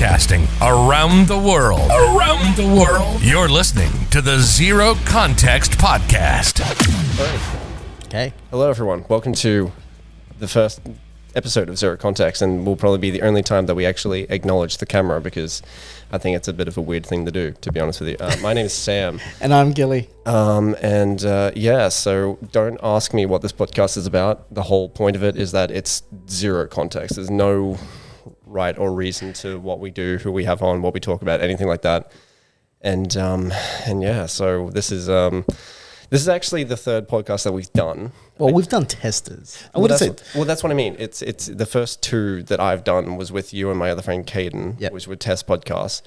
broadcasting around the world. You're listening to the Zero Context Podcast. Okay. Hello, everyone. Welcome to the first episode of Zero Context, and will probably be the only time that we actually acknowledge the camera, because I think it's a bit of a weird thing to do, to be honest with you. My name is Sam. And I'm Gilly. So don't ask me what this podcast is about. The whole point of it is that it's zero context. There's no right or reason to what we do, who we have on, what we talk about, anything like that. So this is actually the third podcast that we've done. Well, we've done testers. Well, that's what I mean. It's the first two that I've done was with you and my other friend Caden, which were test podcasts,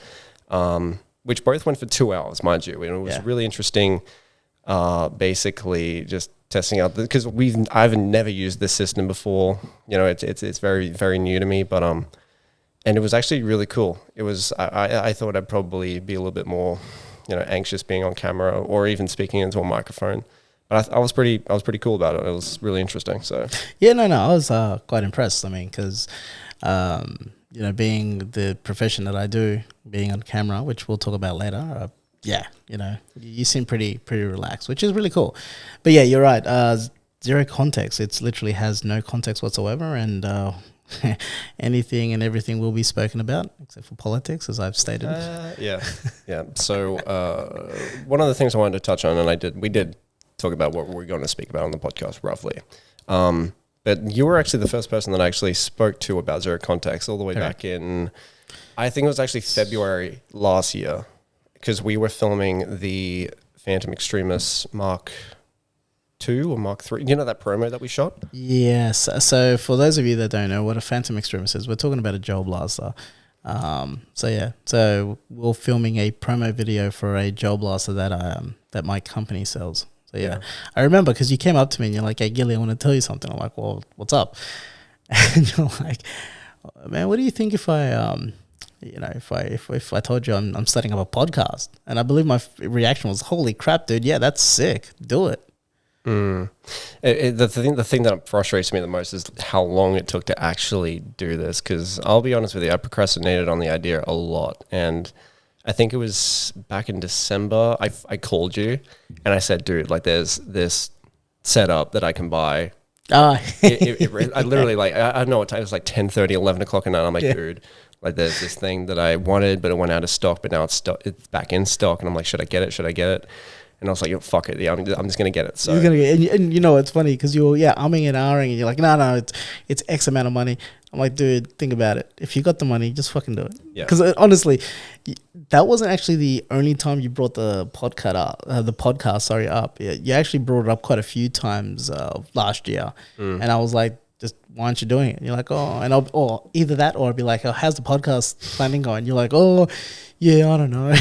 which both went for 2 hours, mind you. And it was really interesting, basically just testing out, because I've never used this system before. You know, it's very, very new to me, but and it was actually really cool. It was, I thought I'd probably be a little bit more, anxious being on camera or even speaking into a microphone. But I was pretty cool about it. It was really interesting. So I was quite impressed. I mean, because being the profession that I do, being on camera, which we'll talk about later. You seem pretty relaxed, which is really cool. But yeah, you're right. Zero context. It literally has no context whatsoever, and anything and everything will be spoken about, except for politics, as I've stated. So one of the things I wanted to touch on, and we did talk about what we're going to speak about on the podcast roughly. But you were actually the first person that I actually spoke to about zero context all the way back in, I think it was actually February last year, because we were filming the Phantom Extremis Mark II or Mark III. You know that promo that we shot? Yes. So for those of you that don't know what a Phantom Extremis is, we're talking about a gel blaster. So we're filming a promo video for a gel blaster that my company sells. So yeah. I remember because you came up to me and you're like, "Hey Gilly, I want to tell you something." I'm like, "Well, what's up?" And you're like, "Man, what do you think if I if I told you I'm starting up a podcast?" And I believe my reaction was, "Holy crap, dude! Yeah, that's sick. Do it." The thing that frustrates me the most is how long it took to actually do this, because I'll be honest with you, I procrastinated on the idea a lot. And I think it was back in December, I called you and I said, "Dude, like there's this setup that I can buy." I literally, like, I don't know what time, it was like 10:30, 11 o'clock at night. I'm like, "Dude, like there's this thing that I wanted, but it went out of stock, but now it's back in stock." And I'm like, should I get it? And I was like, fuck it. Yeah, I'm just going to get it. So you're gonna get, and you know, it's funny because you're umming and ahhing and you're like, no, it's X amount of money. I'm like, dude, think about it. If you got the money, just fucking do it. Yeah. Because honestly, that wasn't actually the only time you brought the podcast up. You actually brought it up quite a few times last year. And I was like, just why aren't you doing it? And you're like, or either that, or I'd be like, how's the podcast planning going? You're like, yeah, I don't know.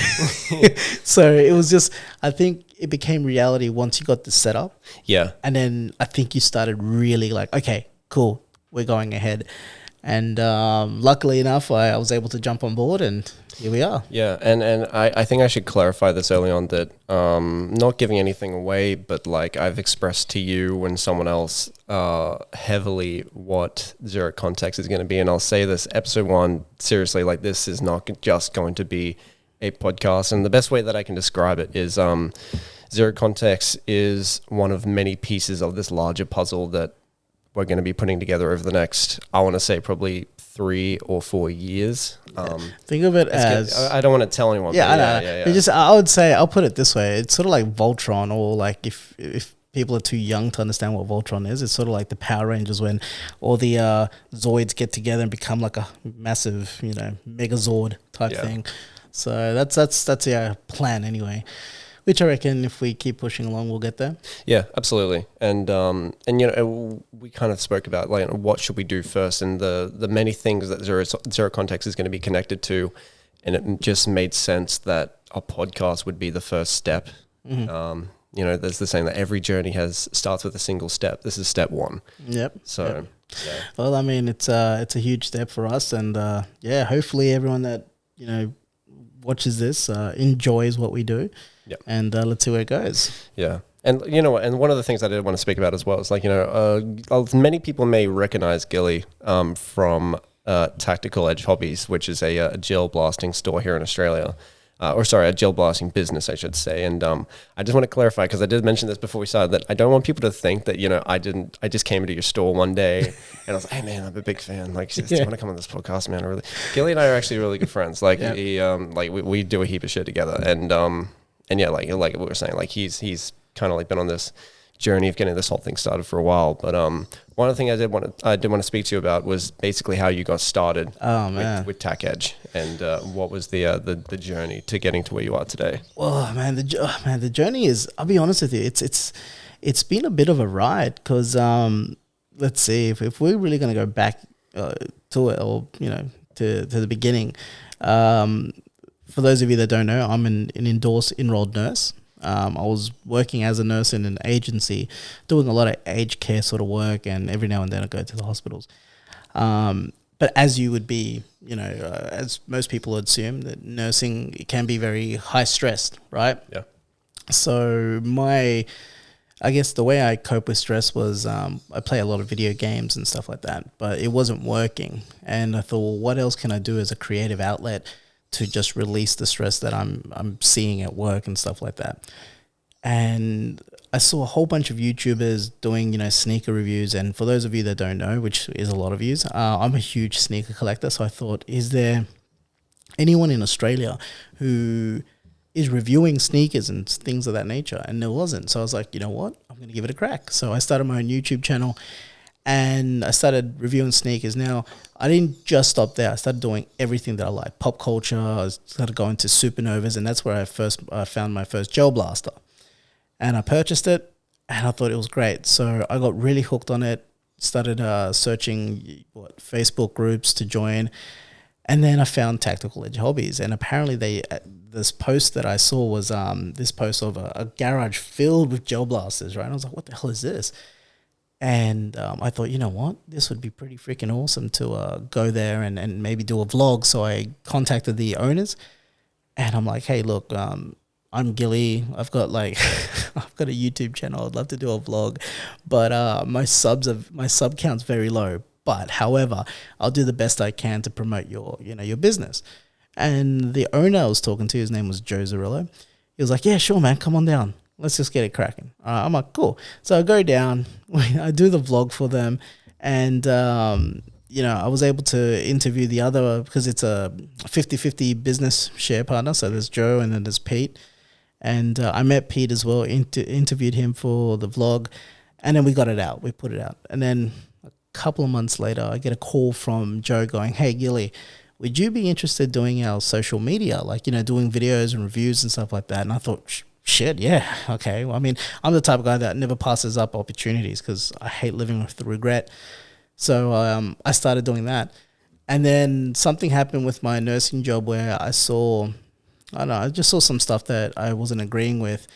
So it was just, I think it became reality once you got the setup. Yeah. And then I think you started really like, okay, cool, we're going ahead. And luckily enough, I was able to jump on board, and here we are. Yeah, and I think I should clarify this early on that not giving anything away, but like I've expressed to you and someone else heavily what Zero Context is going to be. And I'll say this, episode 1, seriously, like this is not just going to be a podcast. And the best way that I can describe it is Zero Context is one of many pieces of this larger puzzle that we're going to be putting together over the next, I want to say probably 3 or 4 years. Think of it as... I don't want to tell anyone. Yeah, I know. I would say, I'll put it this way. It's sort of like Voltron, or like if people are too young to understand what Voltron is, it's sort of like the Power Rangers when all the Zoids get together and become like a massive, Megazord type thing. So that's our plan anyway. Which I reckon if we keep pushing along, we'll get there. Yeah, absolutely. And we kind of spoke about like what should we do first, and the many things that Zero Context is going to be connected to, and it just made sense that a podcast would be the first step. Mm-hmm. There's the saying that every journey starts with a single step. This is step 1. Yep. So, yeah. Well, I mean, it's a huge step for us, and hopefully everyone that watches this enjoys what we do. Yeah. And let's see where it goes. Yeah. And and one of the things I did want to speak about as well is like, many people may recognize Gilly from Tactical Edge Hobbies, which is a gel blasting store here in Australia. A gel blasting business, I should say. And I just want to clarify, because I did mention this before we started, that I don't want people to think that, I just came into your store one day and I was like, hey man, I'm a big fan. Like, do you want to come on this podcast, man? Really, Gilly and I are actually really good friends. Like, we do a heap of shit together. And yeah, like we were saying, like he's kind of like been on this journey of getting this whole thing started for a while. But one of the things I did want to speak to you about was basically how you got started with Tac Edge, and what was the journey to getting to where you are today. Oh man, the journey is, I'll be honest with you, it's been a bit of a ride, because let's see, if we're really going to go back to it, or to the beginning. For those of you that don't know, I'm an endorsed enrolled nurse. I was working as a nurse in an agency, doing a lot of aged care sort of work, and every now and then I go to the hospitals. But as you would be, as most people would assume, that nursing can be very high stressed, right? Yeah. So I guess the way I cope with stress was I play a lot of video games and stuff like that, but it wasn't working. And I thought, well, what else can I do as a creative outlet to just release the stress that I'm seeing at work and stuff like that? And I saw a whole bunch of YouTubers doing, sneaker reviews. And for those of you that don't know, which is a lot of you, I'm a huge sneaker collector. So I thought, is there anyone in Australia who is reviewing sneakers and things of that nature? And there wasn't. So I was like, you know what? I'm going to give it a crack. So I started my own YouTube channel, and I started reviewing sneakers. Now, I didn't just stop there. I started doing everything that I like. Pop culture. I started going to Supernovas, and that's where I found my first gel blaster. And I purchased it, and I thought it was great. So I got really hooked on it, started searching Facebook groups to join, and then I found Tactical Edge Hobbies. And apparently this post that I saw was this post of a garage filled with gel blasters, right? And I was like, what the hell is this? And I thought, you know what? This would be pretty freaking awesome to go there and maybe do a vlog. So I contacted the owners, and I'm like, hey, look, I'm Gilly. I've got a YouTube channel. I'd love to do a vlog, but my sub count's very low. But however, I'll do the best I can to promote your business. And the owner I was talking to, his name was Joe Zarillo. He was like, yeah, sure, man, come on down. Let's just get it cracking. I'm like, cool. So I go down, I do the vlog for them, and I was able to interview the other, because it's a 50-50 business share partner. So there's Joe and then there's Pete. And I met Pete as well, interviewed him for the vlog, and then we got it out. We put it out. And then a couple of months later, I get a call from Joe going, hey, Gilly, would you be interested in doing our social media, like, doing videos and reviews and stuff like that? And I thought, shit, yeah, okay. Well, I mean, I'm the type of guy that never passes up opportunities, because I hate living with the regret. So I started doing that. And then something happened with my nursing job where I just saw some stuff that I wasn't agreeing with.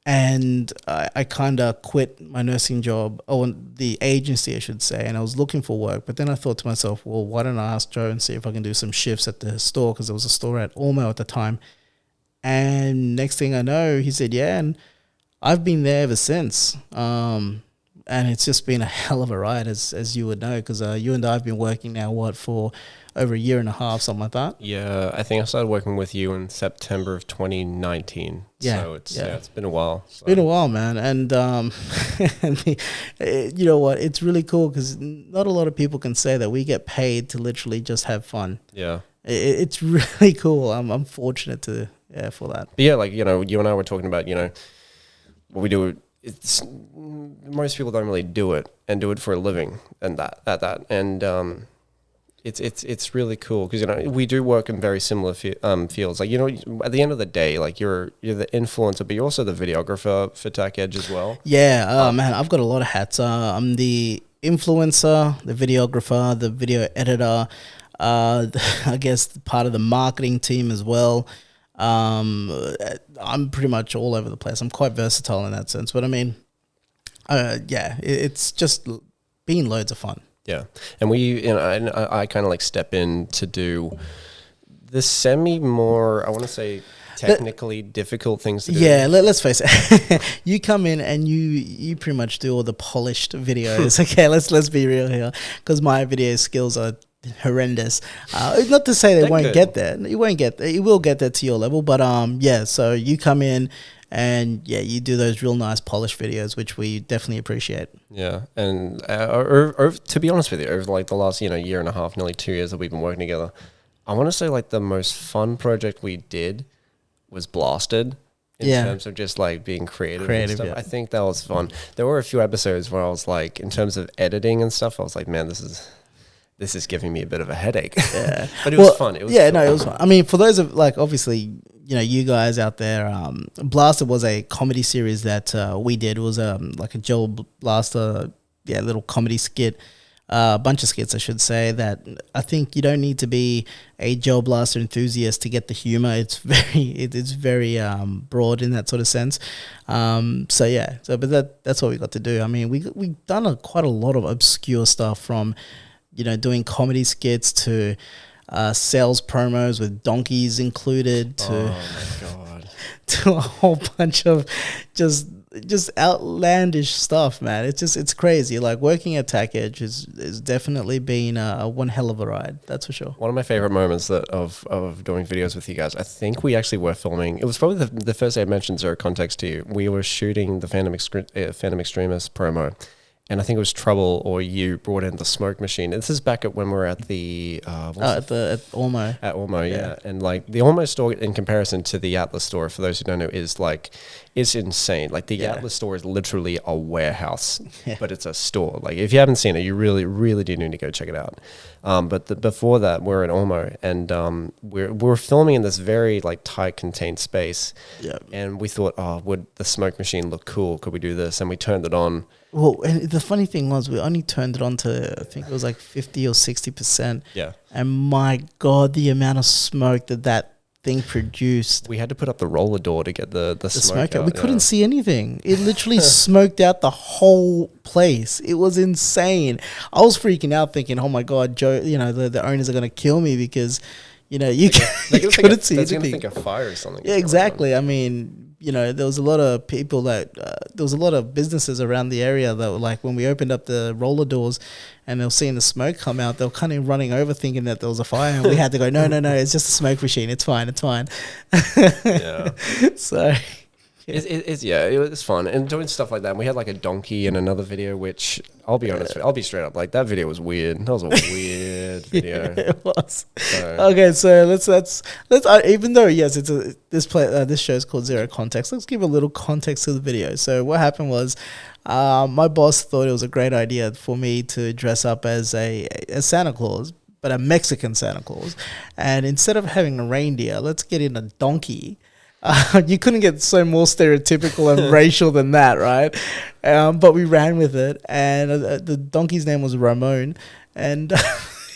And I kind of quit my nursing job, the agency, I should say, and I was looking for work. But then I thought to myself, well, why don't I ask Joe and see if I can do some shifts at the store, because there was a store at Ormo at the time. And next thing I know, he said, yeah, and I've been there ever since. And it's just been a hell of a ride, as you would know, because you and I have been working now, for over a year and a half, something like that. Yeah, I think I started working with you in September of 2019. Yeah, so it's been a while. So. It's been a while, man. And you know what? It's really cool, because not a lot of people can say that we get paid to literally just have fun. Yeah. It's really cool. I'm fortunate for that. But yeah, like, you and I were talking about, what we do. It's most people don't really do it for a living, and that. And it's really cool, because we do work in very similar fields. Like, at the end of the day, like, you're the influencer, but you're also the videographer for Tac Edge as well. Yeah, man, I've got a lot of hats. I'm the influencer, the videographer, the video editor. I guess part of the marketing team as well. I'm pretty much all over the place. I'm quite versatile in that sense. But I mean, it's just been loads of fun. Yeah. And I kind of like step in to do the more, I want to say, technically difficult things to do. Yeah, let's face it. You come in and you pretty much do all the polished videos. Okay, let's be real here, because my video skills are horrendous. Not to say they They're won't good. get there. It won't get there. It will get there to your level. But yeah. So you come in and yeah, you do those real nice polished videos, which we definitely appreciate. Yeah, and or to be honest with you, over like the last year and a half, nearly 2 years that we've been working together, I want to say like the most fun project we did was Blasted. In terms of just like being creative and stuff. Yeah. I think that was fun. There were a few episodes where I was like, in terms of editing and stuff, I was like, man, this is giving me a bit of a headache. Yeah. But it was fun. It was it was fun. I mean, for those of like, obviously, you guys out there, Blasted was a comedy series that we did. It was like a Joe Blaster, little comedy skit. A bunch of skits, I should say, that I think you don't need to be a Gel Blaster enthusiast to get the humor. It's very broad in that sort of sense. But that's what we got to do. I mean, we've done quite a lot of obscure stuff, from doing comedy skits to sales promos with donkeys included to oh my god, to a whole bunch of just outlandish stuff, man. It's crazy. Like, working at Tac Edge is definitely been one hell of a ride, that's for sure. One of my favorite moments of doing videos with you guys, I think we actually were filming. It was probably the first day I mentioned Zero Context to you. We were shooting the Phantom Extremist promo, and I think it was Trouble or you brought in the smoke machine. This is back at when we were at the at Ormo. At Ormo, yeah. And like the Ormo store in comparison to the Atlas store, for those who don't know, is insane. Like the Atlas store is literally a warehouse, but it's a store. Like if you haven't seen it, you really, really do need to go check it out. But before that, we're at Ormo, and we're filming in this very like tight, contained space. Yeah. And we thought, would the smoke machine look cool? Could we do this? And we turned it on. Well, and the funny thing was, we only turned it on to, I think it was like 50 or 60%. Yeah. And my God, the amount of smoke that thing produced. We had to put up the roller door to get the smoke out. We couldn't see anything. It literally smoked out the whole place. It was insane. I was freaking out thinking, oh my God, Joe, the owners are going to kill me because, you couldn't see anything. They're going to think of fire or something. Yeah, exactly. I mean, there was a lot of people there was a lot of businesses around the area that were like, when we opened up the roller doors and they were seeing the smoke come out, they were kind of running over thinking that there was a fire, and we had to go, no, it's just a smoke machine. It's fine. Yeah. So it was fun, and doing stuff like that. And we had like a donkey in another video, which I'll be honest, I'll be straight up, like that video was weird. That was a weird video. Yeah, it was. Okay, so let's even though yes, this show is called Zero Context, let's give a little context to the video. So what happened was, my boss thought it was a great idea for me to dress up as a Santa Claus, but a Mexican Santa Claus, and instead of having a reindeer, let's get in a donkey. You couldn't get so more stereotypical and racial than that, right? But we ran with it, and the donkey's name was Ramon, and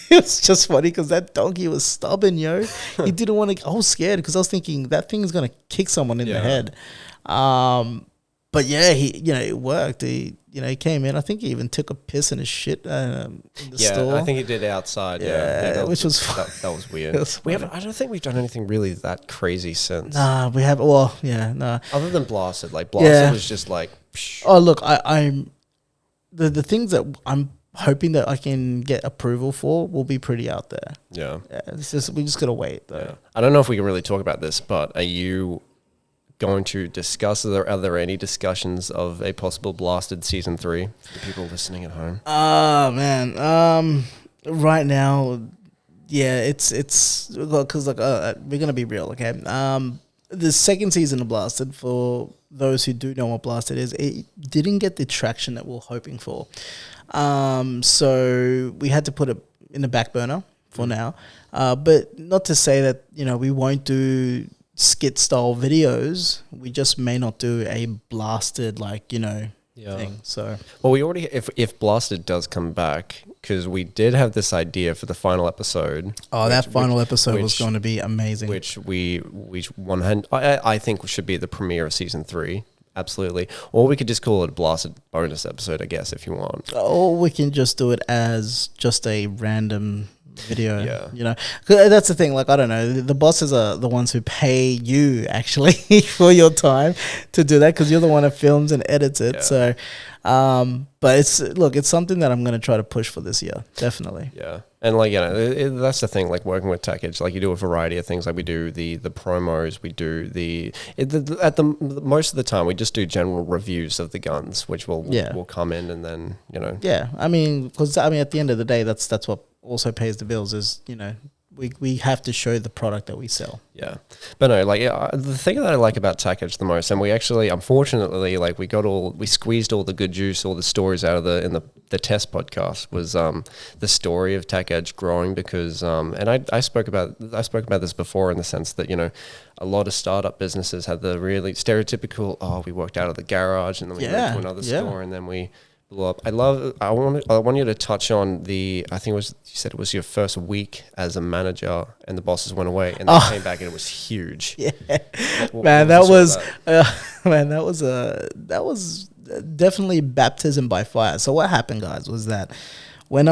it was just funny because that donkey was stubborn, yo. He didn't want to. I was scared because I was thinking that thing is gonna kick someone in the head. But yeah, it worked. He came in. I think he even took a piss in his shit in the store. I think he did outside. Yeah, which was that was weird. I don't think we've done anything really that crazy since. Nah, we have. Well, yeah, nah. Other than Blasted, like Blasted was just like. Psh. Oh look, I'm the things that I'm hoping that I can get approval for will be pretty out there. Yeah, we just gotta wait though. Yeah. I don't know if we can really talk about this, but are you going to discuss? Are there any discussions of a possible Blasted season 3 for the people listening at home? Man, right now, yeah, it's because we're gonna be real, okay? The second season of Blasted, for those who do know what Blasted is, it didn't get the traction that we we're hoping for. So we had to put it in the back burner for now. But not to say that we won't do skit style videos. We just may not do a Blasted thing. So we already, if Blasted does come back, because we did have this idea for the final episode. Oh, that final episode was going to be amazing. Which I think should be the premiere of season 3. Absolutely. Or we could just call it a Blasted bonus episode, I guess, if you want. Or we can just do it as just a random video. Yeah. You know, 'cause that's the thing. Like, I don't know, the bosses are the ones who pay you actually for your time to do that, because you're the one that films and edits it. Yeah. So, but it's something that I'm going to try to push for this year, definitely. Yeah. And like, that's the thing, like working with Tech Edge, like you do a variety of things. Like we do the promos, we do most of the time we just do general reviews of the guns, which will come in, and then, Yeah. I mean, because at the end of the day, that's what also pays the bills is, we have to show the product that we sell. Yeah. But no, like, the thing that I like about Tech Edge the most, and we actually, unfortunately, like we squeezed all the good juice, all the stories out of in the test podcast, was the story of Tech Edge growing, because and I spoke about this before, in the sense that, a lot of startup businesses had the really stereotypical, we worked out of the garage and then we moved to another store and then we blew up. I want you to touch on I think you said it was your first week as a manager and the bosses went away and they came back and it was huge. Yeah. That was definitely baptism by fire. So what happened, guys, was that when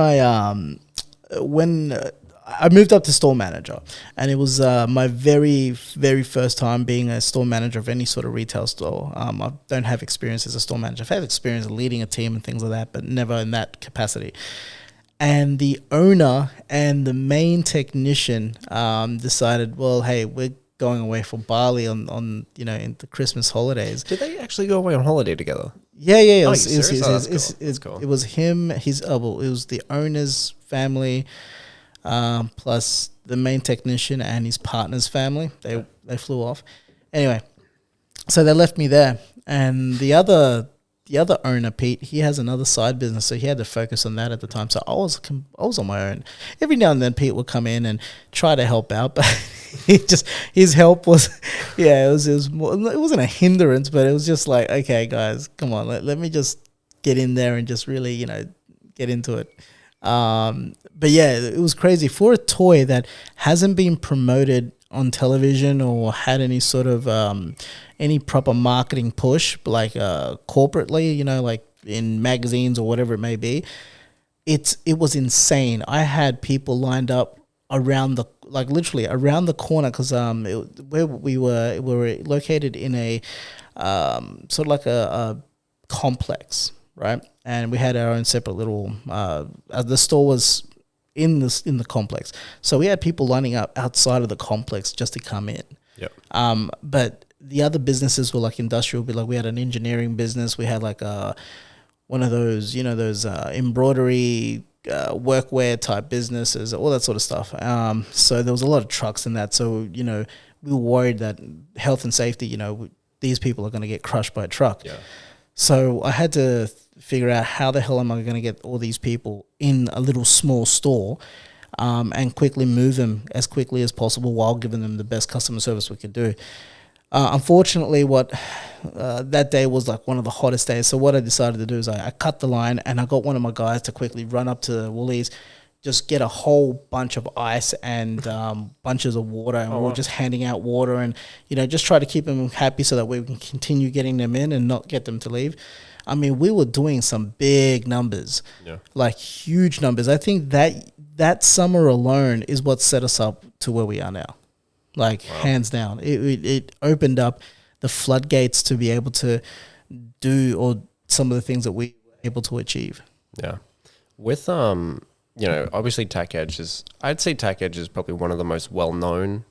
I moved up to store manager, and it was my very, very first time being a store manager of any sort of retail store. I don't have experience as a store manager. I've had experience leading a team and things like that, but never in that capacity. And the owner and the main technician decided, well, hey, we're going away for Bali on in the Christmas holidays. Did they actually go away on holiday together? Yeah. It was cool. It was him, it was the owner's family, plus the main technician and his partner's family. They flew off. Anyway, so they left me there, and the other owner, Pete, he has another side business, so he had to focus on that at the time. So I was on my own. Every now and then, Pete would come in and try to help out, but his help was, it wasn't a hindrance, but it was just like, okay, guys, come on, let me just get in there and just really, get into it. But yeah, it was crazy for a toy that hasn't been promoted on television or had any sort of any proper marketing push, like corporately, like in magazines or whatever it may be. It was insane. I had people lined up literally around the corner, because where we were located in a sort of like a complex, right? And we had our own separate little. The store was in the complex, so we had people lining up outside of the complex just to come in. Yep. But the other businesses were like industrial. Like we had an engineering business. We had like one of those, those embroidery workwear type businesses, all that sort of stuff. So there was a lot of trucks in that. So we were worried that health and safety. These people are going to get crushed by a truck. Yeah. So I had to figure out how the hell am I going to get all these people in a little small store, and quickly move them as quickly as possible while giving them the best customer service we could do. Unfortunately, that day was like one of the hottest days. So what I decided to do is I cut the line, and I got one of my guys to quickly run up to Woolies, just get a whole bunch of ice and bunches of water, and we're just handing out water and, just try to keep them happy so that we can continue getting them in and not get them to leave. I mean, we were doing some big numbers, like huge numbers. I think that summer alone is what set us up to where we are now, hands down. It opened up the floodgates to be able to do some of the things that we were able to achieve. Yeah. With obviously I'd say Tech Edge is probably one of the most well-known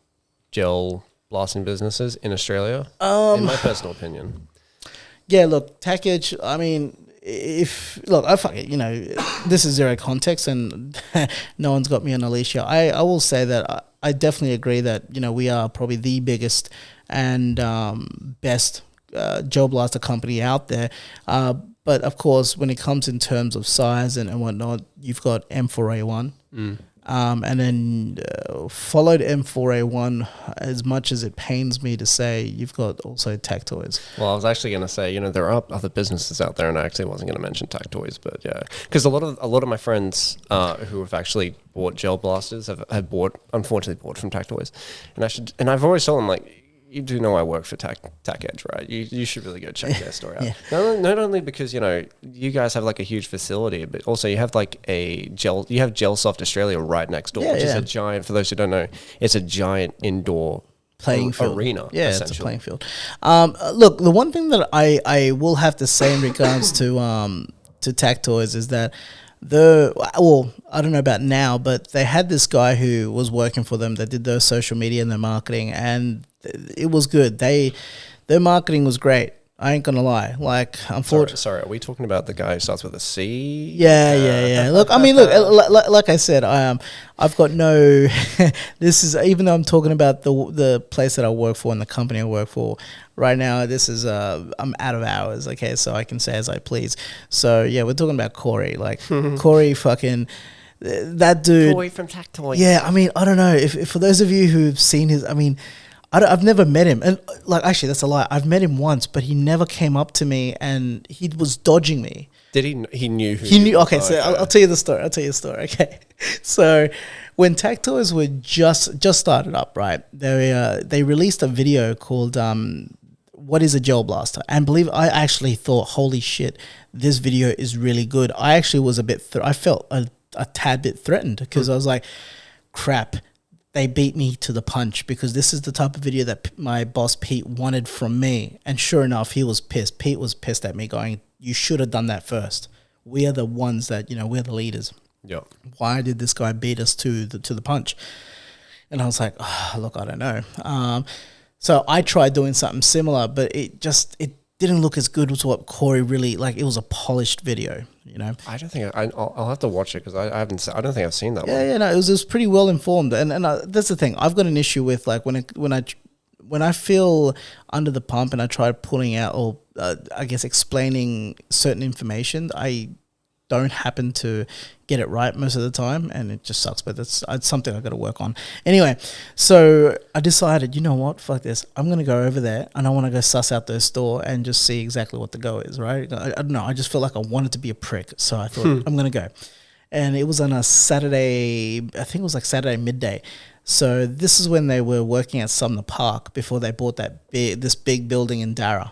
gel blasting businesses in Australia, in my personal opinion. Yeah, look, Tech Edge, I mean, this is zero context and no one's got me on a leash here. I will say that I definitely agree that, we are probably the biggest and best gel blaster company out there. But of course, when it comes in terms of size and whatnot, you've got M4A1. And then followed M4A1, as much as it pains me to say, you've got also Tac Toys. Well, I was actually going to say, there are other businesses out there, and I actually wasn't going to mention Tac Toys, but yeah, because a lot of my friends who have actually bought gel blasters have unfortunately bought from Tac Toys, and I've always told them, like, you do know I work for Tac Edge, right? You should really go check their store out. Not only because, you know, you guys have like a huge facility, but also you have like you have GelSoft Australia right next door, which is a giant, for those who don't know, it's a giant indoor playing field arena. Yeah, it's a playing field. Look, the one thing that I will have to say in regards to Tac Toys is that I don't know about now, but they had this guy who was working for them that did their social media and their marketing, and it was good. Their marketing was great. I ain't gonna lie. Like, unfortunately, sorry, are we talking about the guy who starts with a C? Yeah. Look, I mean, like I said, I've got no. This is, even though I'm talking about the place that I work for and the company I work for right now. This is I'm out of hours, okay, so I can say as I please. So yeah, we're talking about Corey. Like Corey, fucking that dude. Corey from Tac Toys. Yeah, I mean, I don't know if for those of you who've seen his, I mean. I've never met him, and like, actually that's a lie. I've met him once, but he never came up to me, and he was dodging me. Did he? He knew who he knew. Okay, so I'll tell you the story. Okay, so when Tac Toys were just started up, right? They released a video called "What is a Gel Blaster?" and I actually thought, holy shit, this video is really good. I actually was I felt a tad bit threatened because I was like, crap. They beat me to the punch because this is the type of video that my boss Pete wanted from me. And sure enough, he was pissed. Pete was pissed at me going, you should have done that first. We are the ones that, we're the leaders. Yeah. Why did this guy beat us to the punch? And I was like, look, I don't know. So I tried doing something similar, but it didn't look as good as what Corey really, like, it was a polished video, I don't think I'll have to watch it because I don't think I've seen that one. Yeah, no, it was pretty well informed, and that's the thing. I've got an issue with, like, when I feel under the pump and I try pulling out or I guess explaining certain information, I don't happen to get it right most of the time, and it just sucks, but it's something I've got to work on. Anyway, so I decided, you know what, fuck this. I'm going to go over there, and I want to go suss out their store and just see exactly what the go is, right? I don't know. I just felt like I wanted to be a prick, so I thought, I'm going to go. And it was on a Saturday, I think it was like Saturday midday. So this is when they were working at Sumner Park before they bought this big building in Darra.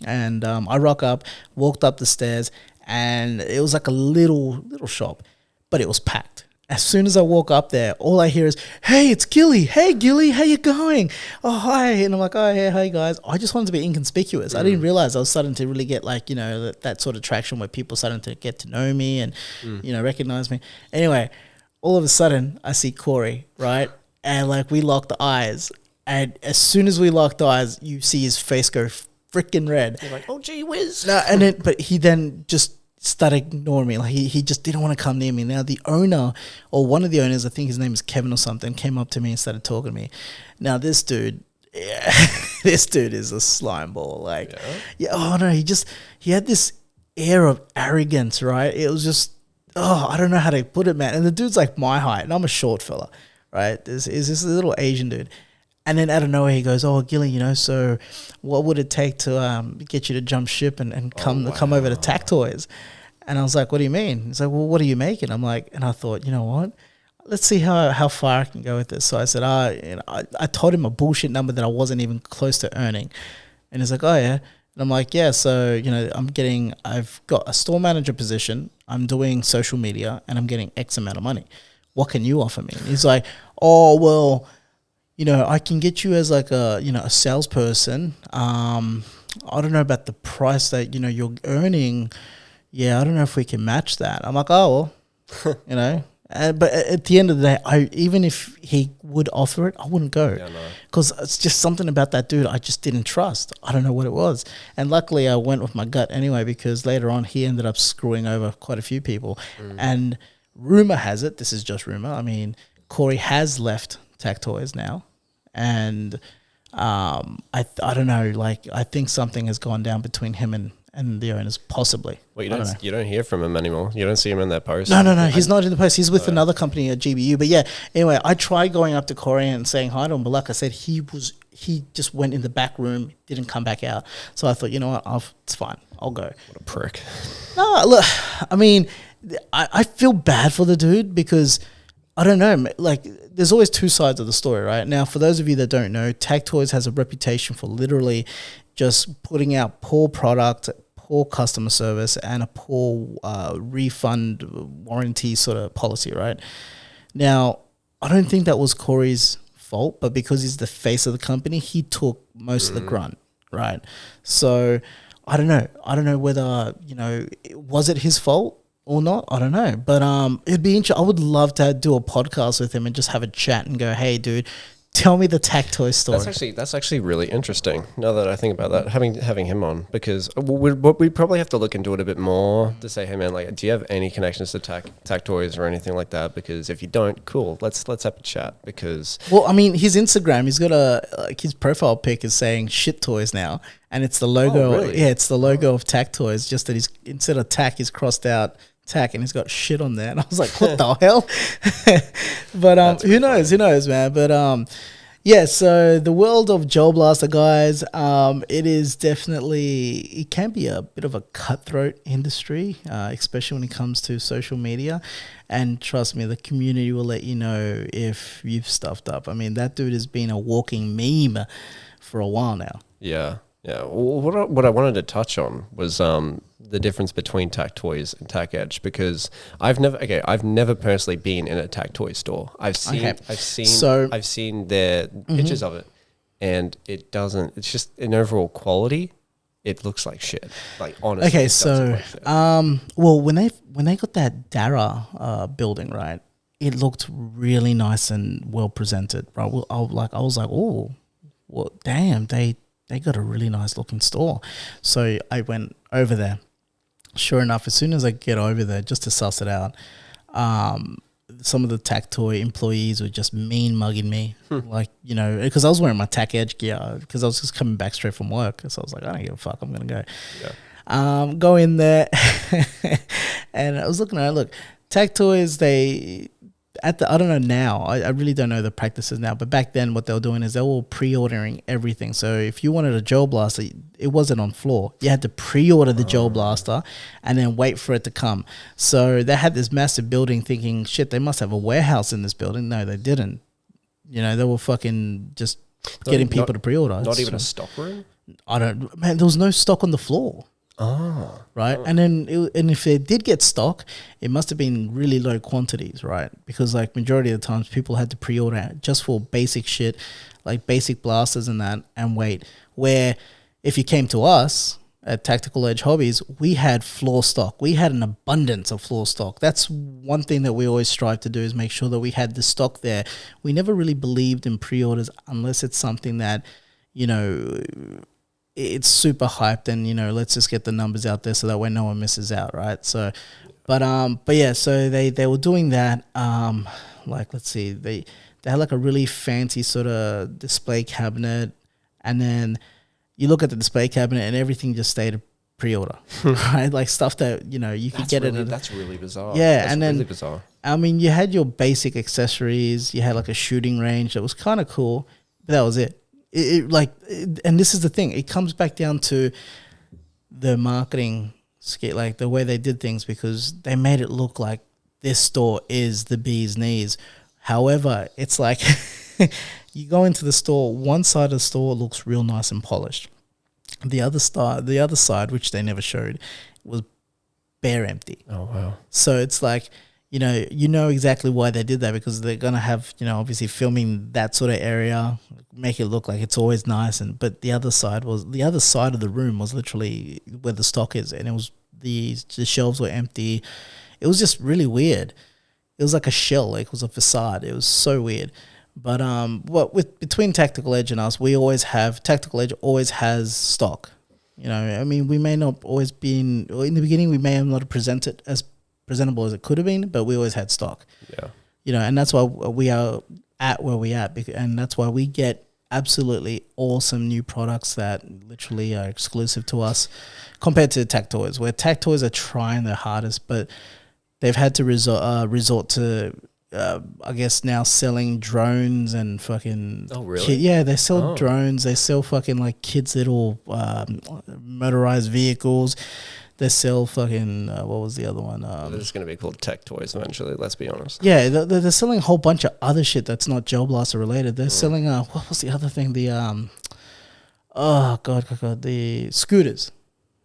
And I rock up, walked up the stairs, and it was like a little shop, but it was packed. As soon as I walk up there, all I hear is, hey, it's Gilly. Hey, Gilly, how you going? Oh, hi. And I'm like, oh, yeah, hey, guys. I just wanted to be inconspicuous. I didn't realize I was starting to really get, like, that sort of traction where people starting to get to know me and, recognize me. Anyway, all of a sudden, I see Corey, right? And, like, we locked eyes. And as soon as we locked eyes, you see his face go freaking red. You're like, oh, gee whiz. No, but he then just started ignoring me. Like, he just didn't want to come near me. Now, the owner, or one of the owners, I think his name is Kevin or something, came up to me and started talking to me. Now, this dude is a slime ball. Like, he had this air of arrogance, right? It was just, I don't know how to put it, man. And the dude's like my height, and I'm a short fella, right? Is this little Asian dude. And then out of nowhere, he goes, oh, Gilly, so what would it take to get you to jump ship and come over to Tac Toys? And I was like, what do you mean? He's like, well, what are you making? I'm like, and I thought, you know what? Let's see how far I can go with this. So I said, I told him a bullshit number that I wasn't even close to earning. And he's like, oh, yeah. And I'm like, yeah, so, I've got a store manager position. I'm doing social media, and I'm getting X amount of money. What can you offer me? And he's like, oh, well, I can get you as like a salesperson. I don't know about the price that, you're earning. Yeah, I don't know if we can match that. I'm like, oh, well, but at the end of the day, even if he would offer it, I wouldn't go. Yeah, no. Because it's just something about that dude I just didn't trust. I don't know what it was. And luckily I went with my gut anyway, because later on he ended up screwing over quite a few people. And rumor has it, this is just rumor, I mean, Corey has left Tac Toys now. And I don't know, like, I think something has gone down between him and the owners, possibly. Well, you don't hear from him anymore. You don't see him in that post. No. He's not in the post. He's with another company at GBU. But yeah, anyway, I tried going up to Corey and saying hi to him, but like I said, he just went in the back room, didn't come back out. So I thought, you know what, it's fine. I'll go. What a prick. No, look, I mean, I feel bad for the dude because I don't know. Like, there's always two sides of the story, right? Now, for those of you that don't know, Tac Toys has a reputation for literally just putting out poor product, poor customer service, and a poor refund warranty sort of policy, right? Now, I don't think that was Corey's fault, but because he's the face of the company, he took most of the grunt, right? So, I don't know. I don't know whether, was it his fault or not? I don't know. But it'd be interesting. I would love to do a podcast with him and just have a chat and go, hey, dude, tell me the Tac Toy story. That's actually really interesting. Now that I think about that, having him on, because we'd probably have to look into it a bit more to say, hey man, like, do you have any connections to Tac Toys or anything like that? Because if you don't, cool, let's have a chat. Because his Instagram, he's got his profile pic is saying shit toys now, and it's the logo. Oh, really? Yeah, it's the logo of Tac Toys. Just that he's instead of Tac, he's crossed out Tac, and he's got shit on there. And I was like, what the hell? But who knows? Who knows, man? But yeah, so the world of Gel Blaster, guys, it is definitely, it can be a bit of a cutthroat industry, especially when it comes to social media. And trust me, the community will let you know if you've stuffed up. I mean, that dude has been a walking meme for a while now. Yeah. Yeah, well, what I wanted to touch on was the difference between Tac Toys and Tac Edge, because I've never personally been in a Tac Toy store. I've seen their pictures of it, and it doesn't. It's just in overall quality, it looks like shit. Like, honestly. Okay, so well, when they got that Dara building, right, it looked really nice and well presented, right? Well, I was like, oh, well, damn, they got a really nice looking store. So I went over there. Sure enough, as soon as I get over there, just to suss it out, some of the Tac Toy employees were just mean mugging me. Like, because I was wearing my Tac Edge gear because I was just coming back straight from work. So I was like, I don't give a fuck, I'm going to go. Yeah. Go in there. And I was looking at it. Look, Tac Toys, I don't know now. I really don't know the practices now. But back then, what they were doing is they were pre-ordering everything. So if you wanted a Gel Blaster, it wasn't on floor. You had to pre-order the Gel Blaster and then wait for it to come. So they had this massive building thinking, shit, they must have a warehouse in this building. No, they didn't. They were fucking just getting people to pre-order. Not even a stock room? Man, there was no stock on the floor. Oh, right. And then, and if they did get stock, it must have been really low quantities, right? Because like majority of the times, people had to pre-order just for basic shit, like basic blasters and that, and wait. Where if you came to us at Tactical Edge Hobbies, we had floor stock. We had an abundance of floor stock. That's one thing that we always strive to do, is make sure that we had the stock there. We never really believed in pre-orders unless it's something that, it's super hyped and, let's just get the numbers out there so that way no one misses out, right? So, but yeah, so they were doing that. Like, let's see, they had like a really fancy sort of display cabinet, and then you look at the display cabinet and everything just stayed pre-order, right? Like stuff that, you could get it. That's really bizarre. Yeah, that's and then really bizarre. I mean, you had your basic accessories. You had like a shooting range that was kind of cool, but that was it. And this is the thing, it comes back down to the marketing skit, like the way they did things, because they made it look like this store is the bee's knees. However, it's like you go into the store, one side of the store looks real nice and polished. The other side, which they never showed, was bare empty. Oh, wow. So it's like, you know exactly why they did that, because they're going to have, obviously filming that sort of area, make it look like it's always nice. But the other side of the room was literally where the stock is. And it was, the shelves were empty. It was just really weird. It was like a shell, like it was a facade. It was so weird. But between Tactical Edge and us, Tactical Edge always has stock. We may not always in the beginning, we may have not presented as presentable as it could have been, but we always had stock. Yeah. And that's why we are at where we at, and that's why we get absolutely awesome new products that literally are exclusive to us compared to Tac Toys, where Tac Toys are trying their hardest, but they've had to resort to I guess now selling drones and fucking... Oh, really? They sell drones. They sell fucking like kids' little motorized vehicles. They sell fucking what was the other one? It's going to be called tech toys eventually. Let's be honest. Yeah, they're selling a whole bunch of other shit that's not Gel Blaster related. They're selling what was the other thing? The oh god, the scooters,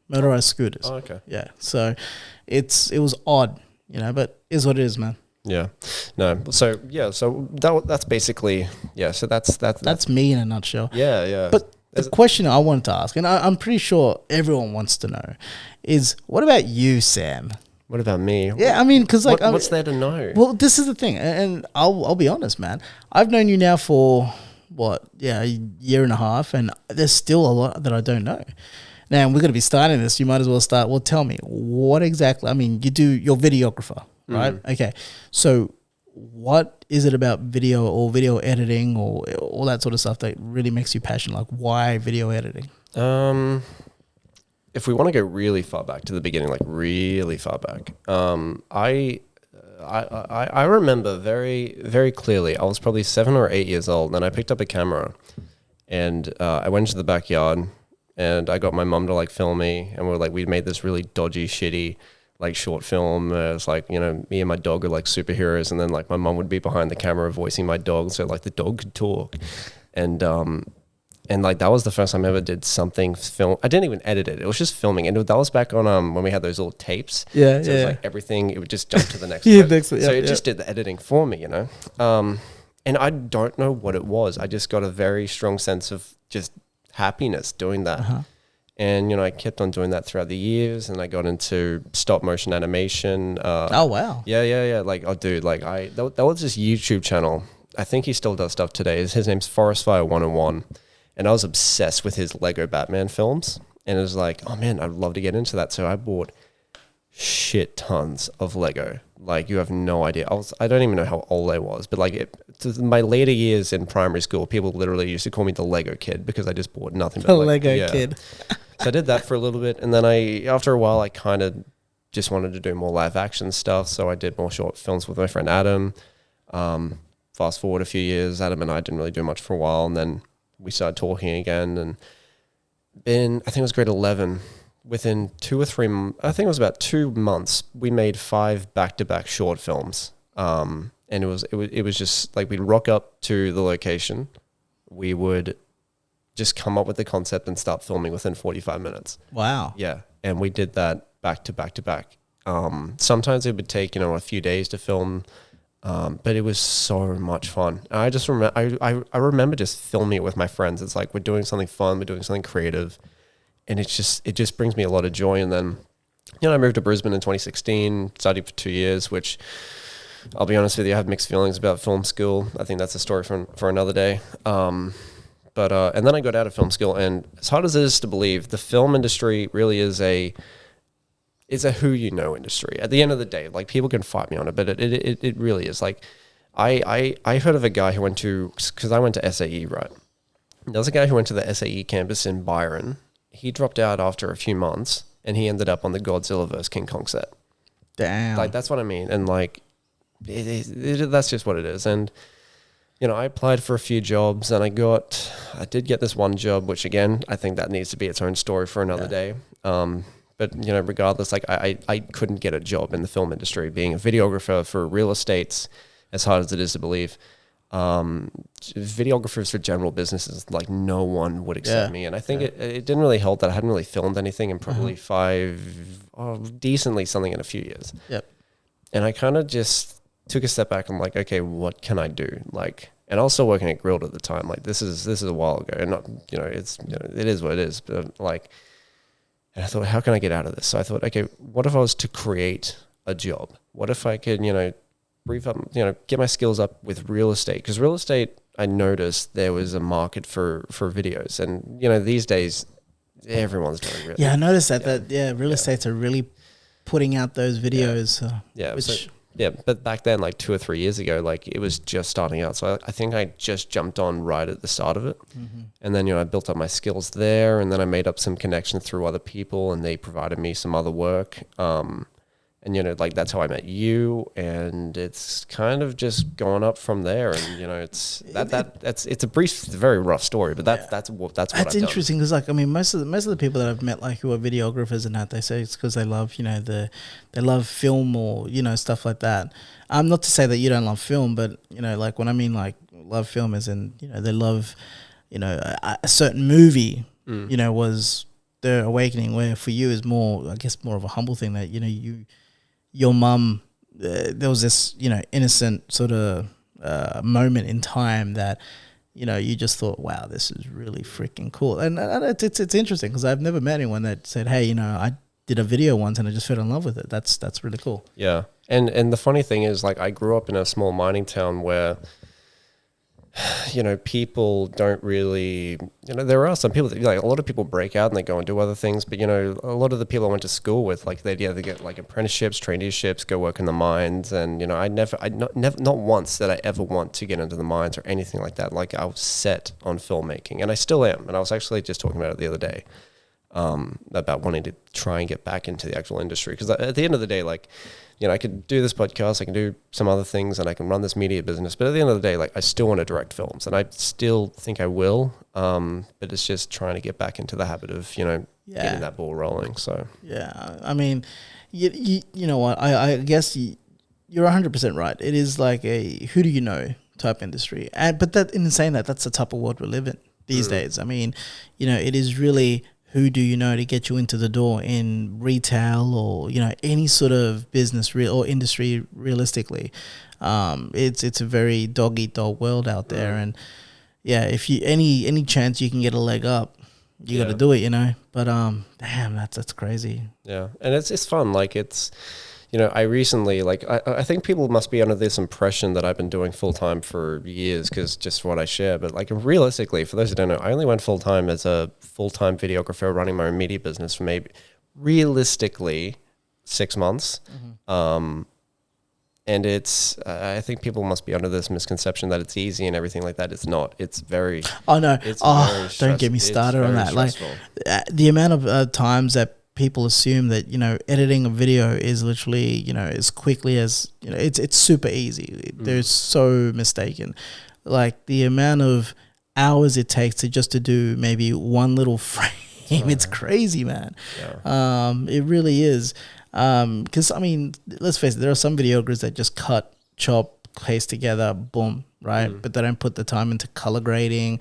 motorized scooters. Oh, okay. Yeah, so it was odd, but is what it is, man. Yeah, no. So yeah, so that's basically So that's me in a nutshell. Yeah. But the question I wanted to ask, and I'm pretty sure everyone wants to know, is what about you, Sam? What about me? Yeah, I mean, because like, what's there to know? Well, this is the thing, and I'll be honest, man. I've known you now for a year and a half, and there's still a lot that I don't know. Now we're going to be starting this. You might as well start. Well, tell me what exactly. I mean, you're videographer, right? Okay, so what is it about video or video editing or all that sort of stuff that really makes you passionate? Like, why video editing? If we want to go really far back to the beginning, like really far back, I remember very, very clearly. I was probably 7 or 8 years old, and I picked up a camera, and I went into the backyard, and I got my mum to like film me, and we made this really dodgy, shitty like short film. It's like, me and my dog are like superheroes, and then like my mum would be behind the camera voicing my dog, so like the dog could talk, and like that was the first time I ever did something film. I didn't even edit it. It was just filming. And that was back on when we had those little tapes. Yeah, so it was like everything, it would just jump to the next so it just did the editing for me, and I don't know what it was. I just got a very strong sense of just happiness doing that. Uh-huh. And, I kept on doing that throughout the years, and I got into stop motion animation. Oh, wow. Yeah. Like, oh, dude, like that was this YouTube channel. I think he still does stuff today. His name's Forest Fire 101. And I was obsessed with his Lego Batman films. And it was like, oh man, I'd love to get into that. So I bought shit tons of Lego. Like, you have no idea. I don't even know how old I was, but like my later years in primary school, people literally used to call me the Lego kid because I just bought nothing but the Lego kid. So I did that for a little bit. And then after a while, I kind of just wanted to do more live action stuff. So I did more short films with my friend Adam. Fast forward a few years, Adam and I didn't really do much for a while. And then we started talking again, and I think it was grade 11, within 2 or 3, I think it was about 2 months, we made 5 back-to-back short films. And it was just like, we'd rock up to the location, we would just come up with the concept and start filming within 45 minutes. Wow. Yeah. And we did that back to back to back. Sometimes it would take, a few days to film, but it was so much fun. And I just remember, I remember just filming it with my friends. It's like, we're doing something fun, we're doing something creative, and it just brings me a lot of joy. And then, I moved to Brisbane in 2016, studied for 2 years, which I'll be honest with you, I have mixed feelings about film school. I think that's a story for another day. But and then I got out of film school, and as hard as it is to believe, the film industry really is a who you know industry. At the end of the day, like, people can fight me on it, but it really is. Like, I heard of a guy who went to, because I went to SAE, right? There was a guy who went to the SAE campus in Byron. He dropped out after a few months, and he ended up on the Godzilla vs. King Kong set. Damn. Like, that's what I mean. And like, that's just what it is. And I applied for a few jobs, and I did get this one job, which again, I think that needs to be its own story for another day. But regardless, like, I couldn't get a job in the film industry. Being a videographer for real estates, as hard as it is to believe, videographers for general businesses, like, no one would accept me. And I think it didn't really help that I hadn't really filmed anything in probably decently something in a few years. Yep. And I kind of just took a step back. I'm like, okay, what can I do? Like, and I was still working at Grilled at the time. Like, this is a while ago, and not, it is what it is. But like, and I thought, how can I get out of this? So I thought, okay, what if I was to create a job? What if I could, brief up, get my skills up with real estate? Because real estate, I noticed there was a market for videos, and these days everyone's doing real. Yeah, I noticed that real estates are really putting out those videos. But back then, like 2 or 3 years ago, like, it was just starting out. So I think I just jumped on right at the start of it. Mm-hmm. And then, I built up my skills there, and then I made up some connections through other people, and they provided me some other work. And And, you know, like that's how I met you, and it's kind of just gone up from there. And, you know, it's a brief, very rough story, but that's what I've interesting because, like, I mean, most of the people that I've met, like, who are videographers and that, they say it's because they love, you know, they love film or, you know, stuff like that. Not to say that you don't love film, but, you know, like when I mean like love film is in, you know, they love, you know, a certain movie, you know, was their awakening, where for you is more, I guess, more of a humble thing that, you know, your mum, there was this, you know, innocent sort of moment in time that, you know, you just thought, wow, this is really freaking cool. And it's interesting because I've never met anyone that said, hey, you know, I did a video once and I just fell in love with it. That's really cool. Yeah. And the funny thing is, like, I grew up in a small mining town where, you know, people don't really, you know, there are some people that, like, a lot of people break out and they go and do other things, but, you know, a lot of the people I went to school with, like, they'd either get like apprenticeships, traineeships, go work in the mines. And, you know, not once did I ever want to get into the mines or anything like that. Like, I was set on filmmaking, and I still am. And I was actually just talking about it the other day, about wanting to try and get back into the actual industry. Because at the end of the day, like, you know, I could do this podcast, I can do some other things, and I can run this media business. But at the end of the day, like, I still want to direct films, and I still think I will. But it's just trying to get back into the habit of, you know, getting that ball rolling. So yeah, I mean, you know what? I guess you're 100% right. It is like a who do you know type industry, but that in saying that, that's the type of world we live in these days. I mean, you know, it is really, who do you know to get you into the door in retail or, you know, any sort of business or industry realistically. It's a very dog eat dog world out there. And yeah, if you any chance you can get a leg up, you got to do it, you know. But damn, that's crazy. Yeah, and it's fun. Like, it's, you know, I recently, like, I think people must be under this impression that I've been doing full-time for years because just what I share. But, like, realistically, for those who don't know, I only went full-time as a full-time videographer running my own media business for maybe, realistically, 6 months. And it's, I think people must be under this misconception that it's easy and everything like that. It's not. It's very... Oh, no. Don't get me started on that. Stressful. Like, the amount of times that people assume that, you know, editing a video is literally, you know, as quickly as, you know, it's super easy. They're so mistaken. Like, the amount of hours it takes to do maybe one little frame, it's crazy, man. Yeah. It really is. Because, I mean, let's face it, there are some videographers that just cut, chop, paste together, boom, right? But they don't put the time into color grading,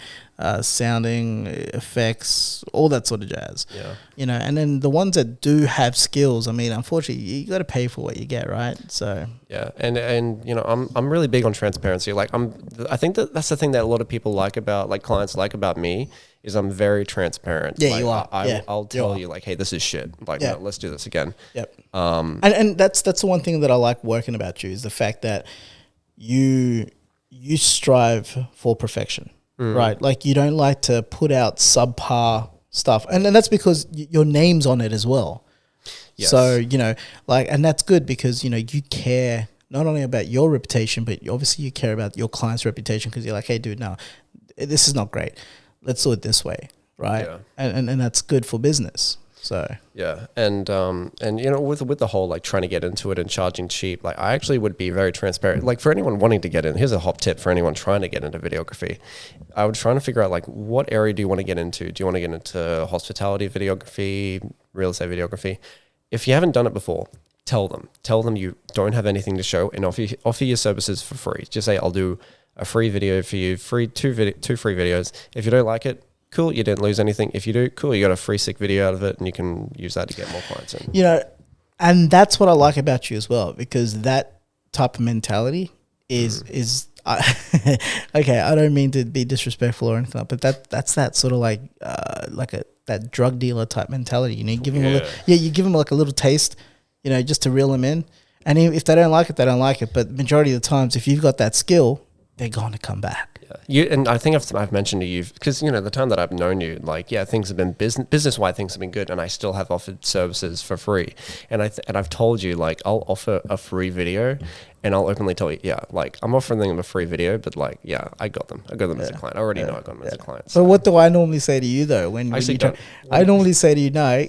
sounding, effects, all that sort of jazz. Yeah. You know, and then the ones that do have skills, I mean, unfortunately, you got to pay for what you get, right? So yeah, and you know, I'm really big on transparency. Like, I think that's the thing that a lot of people like about, like, clients like about me, is I'm very transparent. Yeah, like, you are. I'll tell you, like, hey, this is shit. Like, no, let's do this again. Yep. And that's the one thing that I like working about you, is the fact that you strive for perfection, right? Like, you don't like to put out subpar stuff, and that's because your name's on it as well. Yes. So, you know, like, and that's good because, you know, you care not only about your reputation, but obviously you care about your client's reputation, because you're like, hey, dude, no, this is not great. Let's do it this way, right? Yeah. And that's good for business. So yeah, and you know, with the whole, like, trying to get into it and charging cheap, like, I actually would be very transparent. Like, for anyone wanting to get in, here's a hot tip for anyone trying to get into videography. I would try to figure out, like, what area do you want to get into? Do you want to get into hospitality videography, real estate videography? If you haven't done it before, tell them you don't have anything to show, and offer your services for free. Just say, I'll do a free video for you, two free videos. If you don't like it, cool, you didn't lose anything. If you do, cool, you got a free sick video out of it, and you can use that to get more clients in. You know, and that's what I like about you as well, because that type of mentality is okay, I don't mean to be disrespectful or anything, but that's that sort of like that drug dealer type mentality. You know, you give them you give them like a little taste, you know, just to reel them in. And if they don't like it, they don't like it. But majority of the times, if you've got that skill, they're going to come back. Yeah, and I think I've mentioned to you, because, you know, the time that I've known you, like, yeah, things have been business-wise, things have been good, and I still have offered services for free. And I've told you, like, I'll offer a free video, and I'll openly tell you, yeah, like, I'm offering them a free video, but, like, yeah, I got them as a client. I already know I got them as a client. So what do I normally say to you though? When I normally say to you, no,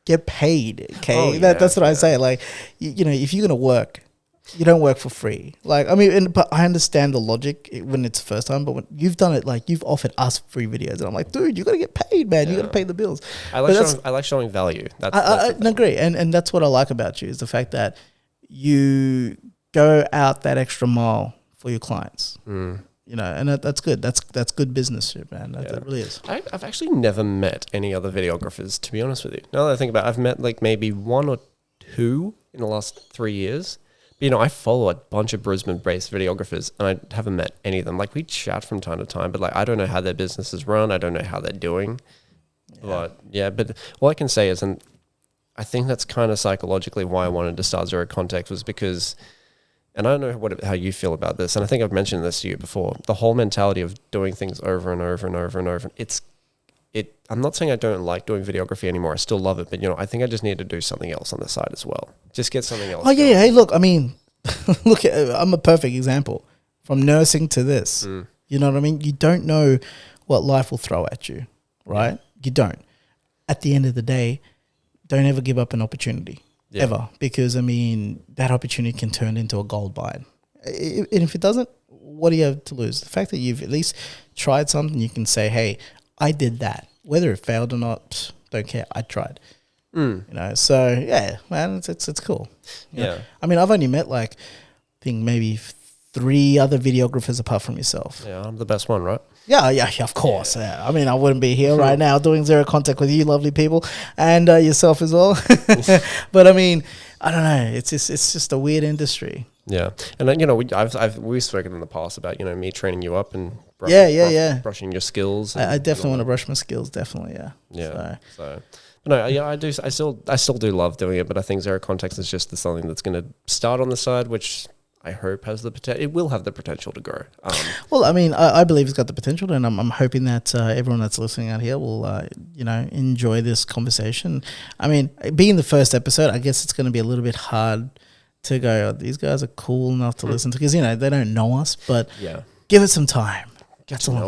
get paid. Okay, Oh, that's what I say. Like, you know, if you're gonna work, you don't work for free. Like, I mean, but I understand the logic when it's the first time. But when you've done it, like you've offered us free videos, and I'm like, dude, you gotta get paid, man. You gotta pay the bills. I like showing value. I agree, and that's what I like about you is the fact that you go out that extra mile for your clients. You know, and that's good. That's good business, man. That really is. I've actually never met any other videographers, to be honest with you. Now that I think about it, I've met like maybe one or two in the last 3 years. But, you know, I follow a bunch of Brisbane-based videographers, and I haven't met any of them. Like, we chat from time to time, but like I don't know how their businesses run. I don't know how they're doing. But all I can say is, and I think that's kind of psychologically why I wanted to start Zero Context was because. And I don't know how you feel about this, and I think I've mentioned this to you before. The whole mentality of doing things over and over and over and over. I'm not saying I don't like doing videography anymore. I still love it, but you know, I think I just need to do something else on the side as well. Just get something else. Oh yeah, hey, look, I mean, look, I'm a perfect example. From nursing to this, you know what I mean. You don't know what life will throw at you, right? Yeah. You don't. At the end of the day, don't ever give up an opportunity. Yeah. Ever, because I mean that opportunity can turn into a gold mine, and if it doesn't, what do you have to lose? The fact that you've at least tried something, you can say, "Hey, I did that. Whether it failed or not, don't care. I tried." You know, so yeah, man, it's cool. You know? I mean, I've only met like, I think maybe 3 other videographers apart from yourself. Yeah, I'm the best one, right? Yeah, of course. Yeah. I mean, I wouldn't be here right now doing Zero Contact with you lovely people and yourself as well. But I mean, I don't know. It's just a weird industry. Yeah. And then, you know, we've spoken in the past about, you know, me training you up and brushing your skills. I definitely want to brush my skills. Definitely. Yeah. Yeah. So but no, yeah, I still do love doing it, but I think Zero Context is just something that's going to start on the side, which I hope has the potential. It will have the potential to grow. Well, I mean, I believe it's got the potential, and I'm hoping that everyone that's listening out here will, you know, enjoy this conversation. I mean, being the first episode, I guess it's going to be a little bit hard to go, these guys are cool enough to listen to, because, you know, they don't know us, but give it some time. Get to know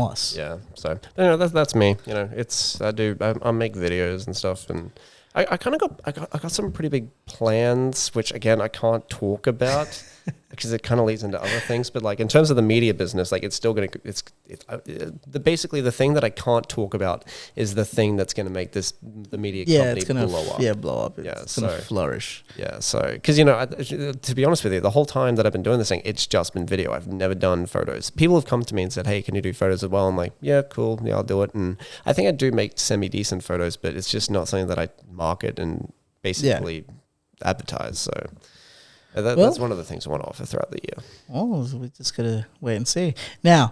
us. Yeah. So, you know, that's me. You know, I make videos and stuff, and I got some pretty big plans, which again I can't talk about because it kind of leads into other things. But like in terms of the media business, like it's still going to basically the thing that I can't talk about is the thing that's going to make the media company blow up. Yeah, blow up. It's going to flourish. Yeah, so because, you know, to be honest with you, the whole time that I've been doing this thing, it's just been video. I've never done photos. People have come to me and said, "Hey, can you do photos as well?" I'm like, "Yeah, cool. Yeah, I'll do it." And I think I do make semi-decent photos, but it's just not something that I market and basically advertise. So that's one of the things I want to offer throughout the year. Oh, we just gotta wait and see. Now,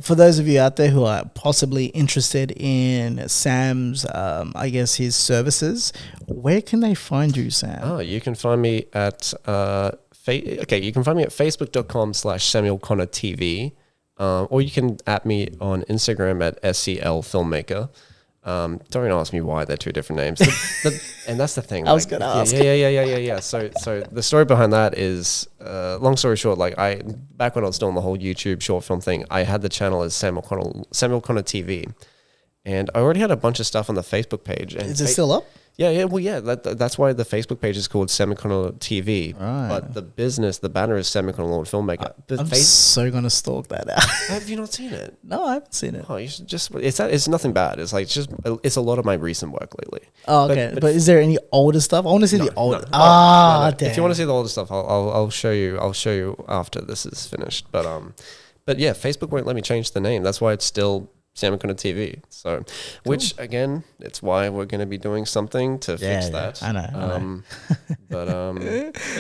for those of you out there who are possibly interested in Sam's, I guess his services, where can they find you, Sam? Oh, you can find me at you can find me at facebook.com/SamuelConnorTV, or you can at me on Instagram at SCL Filmmaker. Don't ask me why they're 2 different names. And that's the thing. I was going to ask. Yeah. So the story behind that is, long story short, like back when I was doing the whole YouTube short film thing, I had the channel as Samuel Connor TV, and I already had a bunch of stuff on the Facebook page. And is it still up? Yeah. Well, yeah. That's why the Facebook page is called Semicolon TV. Right. But the banner is Semicolon Filmmaker. I'm so gonna stalk that out. Have you not seen it? No, I haven't seen it. Oh, you should just. It's nothing bad. It's like it's a lot of my recent work lately. Oh, okay. But is there any older stuff? I want to see the older. No. Damn. If you want to see the older stuff, I'll show you. I'll show you after this is finished. But yeah, Facebook won't let me change the name. That's why it's still Sam Connor TV. So, cool. Which again, it's why we're going to be doing something to fix that. I know. But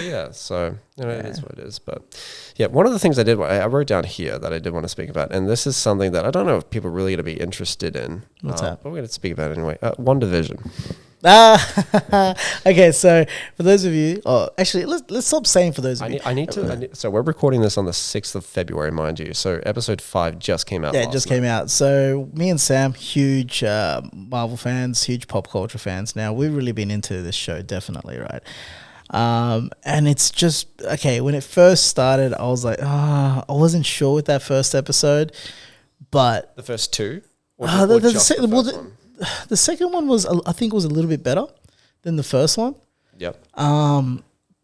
yeah, so you know, it is what it is. But yeah, one of the things I wrote down here that I did want to speak about, and this is something that I don't know if people are really going to be interested in. What's that? But we're going to speak about it anyway. One Division. Okay, so for those of you, actually, let's stop saying for those of you. I need to. So we're recording this on the 6th of February, mind you. So episode 5 just came out. Yeah, it just came out. So me and Sam, huge Marvel fans, huge pop culture fans. Now we've really been into this show, definitely, right? And it's just okay. When it first started, I was like, I wasn't sure with that first episode, but the first 2. the second one was, I think, was a little bit better than the first one. Yep.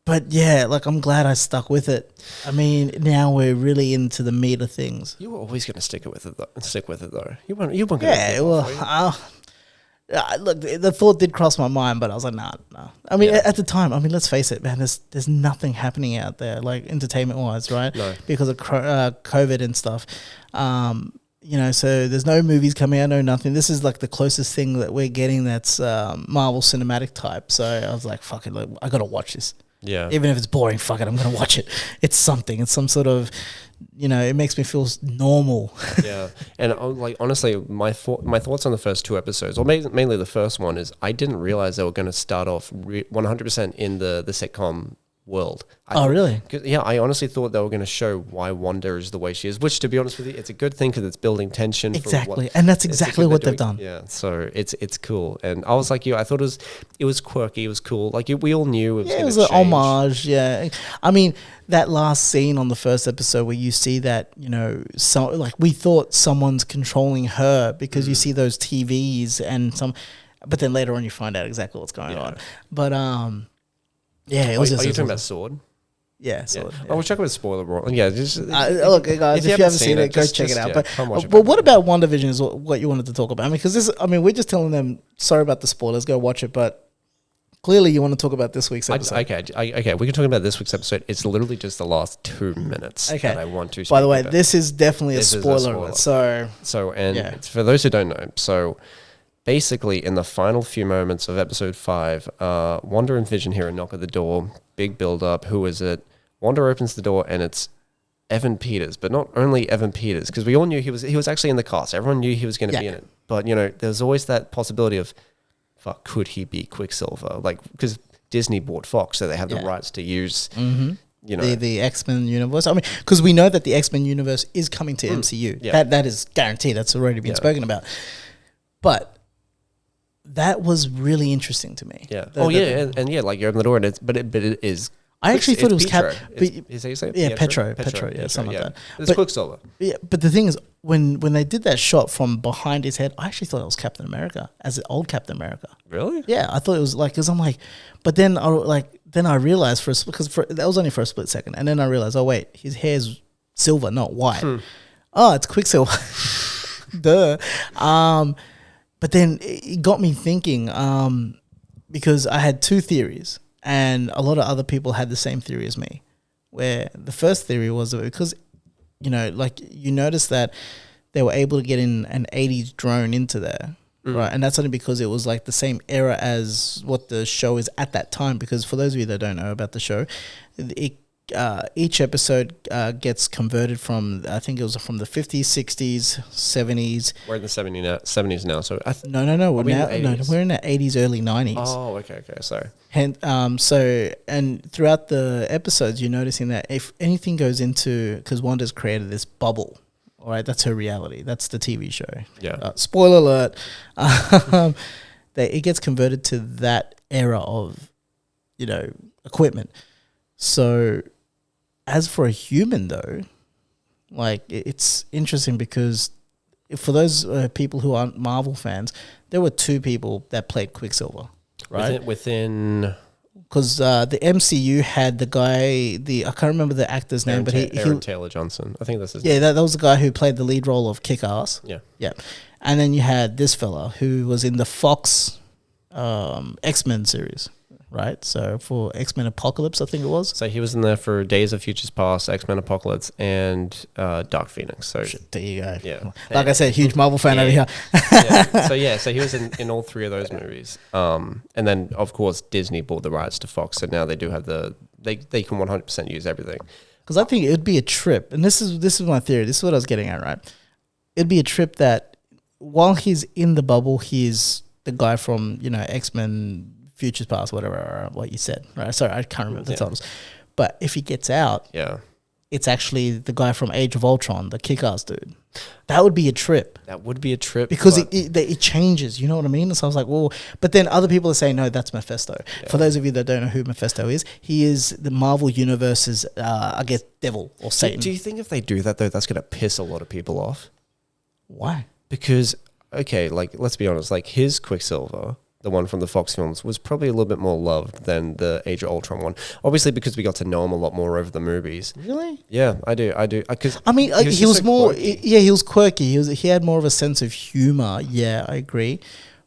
But yeah, like I'm glad I stuck with it. I mean, now we're really into the meat of things. You were always going to stick with it though. You weren't going to. Yeah, well, look, the thought did cross my mind, but I was like, nah. I mean, at the time, I mean, let's face it, man. There's nothing happening out there, like entertainment wise, right? No. Because of COVID and stuff. You know, so there's no movies coming out, no nothing. This is like the closest thing that we're getting that's Marvel cinematic type. So I was like, fuck it, like, I gotta watch this. Yeah. Even if it's boring, fuck it, I'm gonna watch it. It's something. It's some sort of, you know, it makes me feel normal. Yeah, and like honestly, my thoughts on the first two episodes, or mainly the first one, is I didn't realize they were going to start off 100% in the sitcom world. Really? Yeah, I honestly thought they were going to show why Wanda is the way she is, which, to be honest with you, it's a good thing because it's building tension. Exactly, and that's exactly what they've done. Yeah, so it's cool, and I was like you. I thought it was quirky, it was cool. Like we all knew it was an homage. Yeah, I mean that last scene on the first episode where you see that, you know, so like we thought someone's controlling her because you see those TVs and but then later on you find out exactly what's going on. But yeah, it was. Are you talking about Sword? Yeah, Sword. Yeah. Oh, we'll check with spoiler warning. Yeah, just look, guys, if you haven't seen it, go check it out. But what about WandaVision is what you wanted to talk about? I mean, because we're just telling them sorry about the spoilers, go watch it, but clearly you want to talk about this week's episode. Okay, we can talk about this week's episode. It's literally just the last 2 minutes that I want to speak By the way, about. this is definitely a spoiler alert. For those who don't know, so basically in the final few moments of episode 5, Wanda and Vision hear a knock at the door, big build up. Who is it? Wanda opens the door and it's Evan Peters, but not only Evan Peters, because we all knew he was actually in the cast. Everyone knew he was going to be in it. But, you know, there's always that possibility of, fuck, could he be Quicksilver? Like, because Disney bought Fox, so they have the rights to use, you know, the X-Men universe. I mean, because we know that the X-Men universe is coming to MCU. Yeah. That is guaranteed. That's already been spoken about. But that was really interesting to me. Yeah. Like you open the door and it is. I actually thought it was Pietro. Petro, something like that. It's Quicksilver. Yeah, but the thing is, when they did that shot from behind his head, I actually thought it was Captain America, as the old Captain America. Really? Yeah, I thought it was like, because I'm like, but then I realized that was only for a split second, and then I realized, oh wait, his hair's silver, not white. Oh, it's Quicksilver. Duh. But then it got me thinking, because I had two theories. And a lot of other people had the same theory as me, where the first theory was that because, you know, like you notice that they were able to get in an 80s drone into there, right? And that's only because it was like the same era as what the show is at that time. Because for those of you that don't know about the show, each episode gets converted from, I think it was from the 50s, 60s, 70s. We're in the 70s now. So no. We're in the 80s, early 90s. Oh, okay. Sorry. And and throughout the episodes, you're noticing that if anything goes into, because Wanda's created this bubble, all right, that's her reality. That's the TV show. Yeah. Spoiler alert. That it gets converted to that era of, you know, equipment. So, as for a human though, like it's interesting because for those people who aren't Marvel fans, there were two people that played Quicksilver. Right, within because the MCU had the guy, I can't remember the actor's name, but Aaron Taylor Johnson. I think that's his name. Yeah, that was the guy who played the lead role of Kick-Ass. Yeah, and then you had this fella who was in the Fox X-Men series, right? So for X-Men Apocalypse, I think it was. So he was in there for Days of Futures Past, X-Men Apocalypse, and Dark Phoenix. So there you go. Yeah, like I said, huge Marvel fan over here. So he was in all three of those movies. And then of course Disney bought the rights to Fox, so now they do have they can 100% use everything. Because I think it would be a trip, and this is my theory. This is what I was getting at, right? It'd be a trip that while he's in the bubble, he's the guy from, you know, X-Men Futures Past, whatever, what you said, right? Sorry, I can't remember the titles. But if he gets out, it's actually the guy from Age of Ultron, the Kick-Ass dude. That would be a trip. That would be a trip. Because it changes, you know what I mean? So I was like, well, but then other people are saying, no, that's Mephisto. Yeah. For those of you that don't know who Mephisto is, he is the Marvel Universe's, I guess, devil or Satan. Do you think if they do that, though, that's going to piss a lot of people off? Why? Because okay, like let's be honest, like his Quicksilver, the one from the Fox films, was probably a little bit more loved than the Age of Ultron one. Obviously, because we got to know him a lot more over the movies. Really? Yeah, I do. Because I mean, he was so more. quirky. Yeah, he was quirky. He had more of a sense of humor. Yeah, I agree.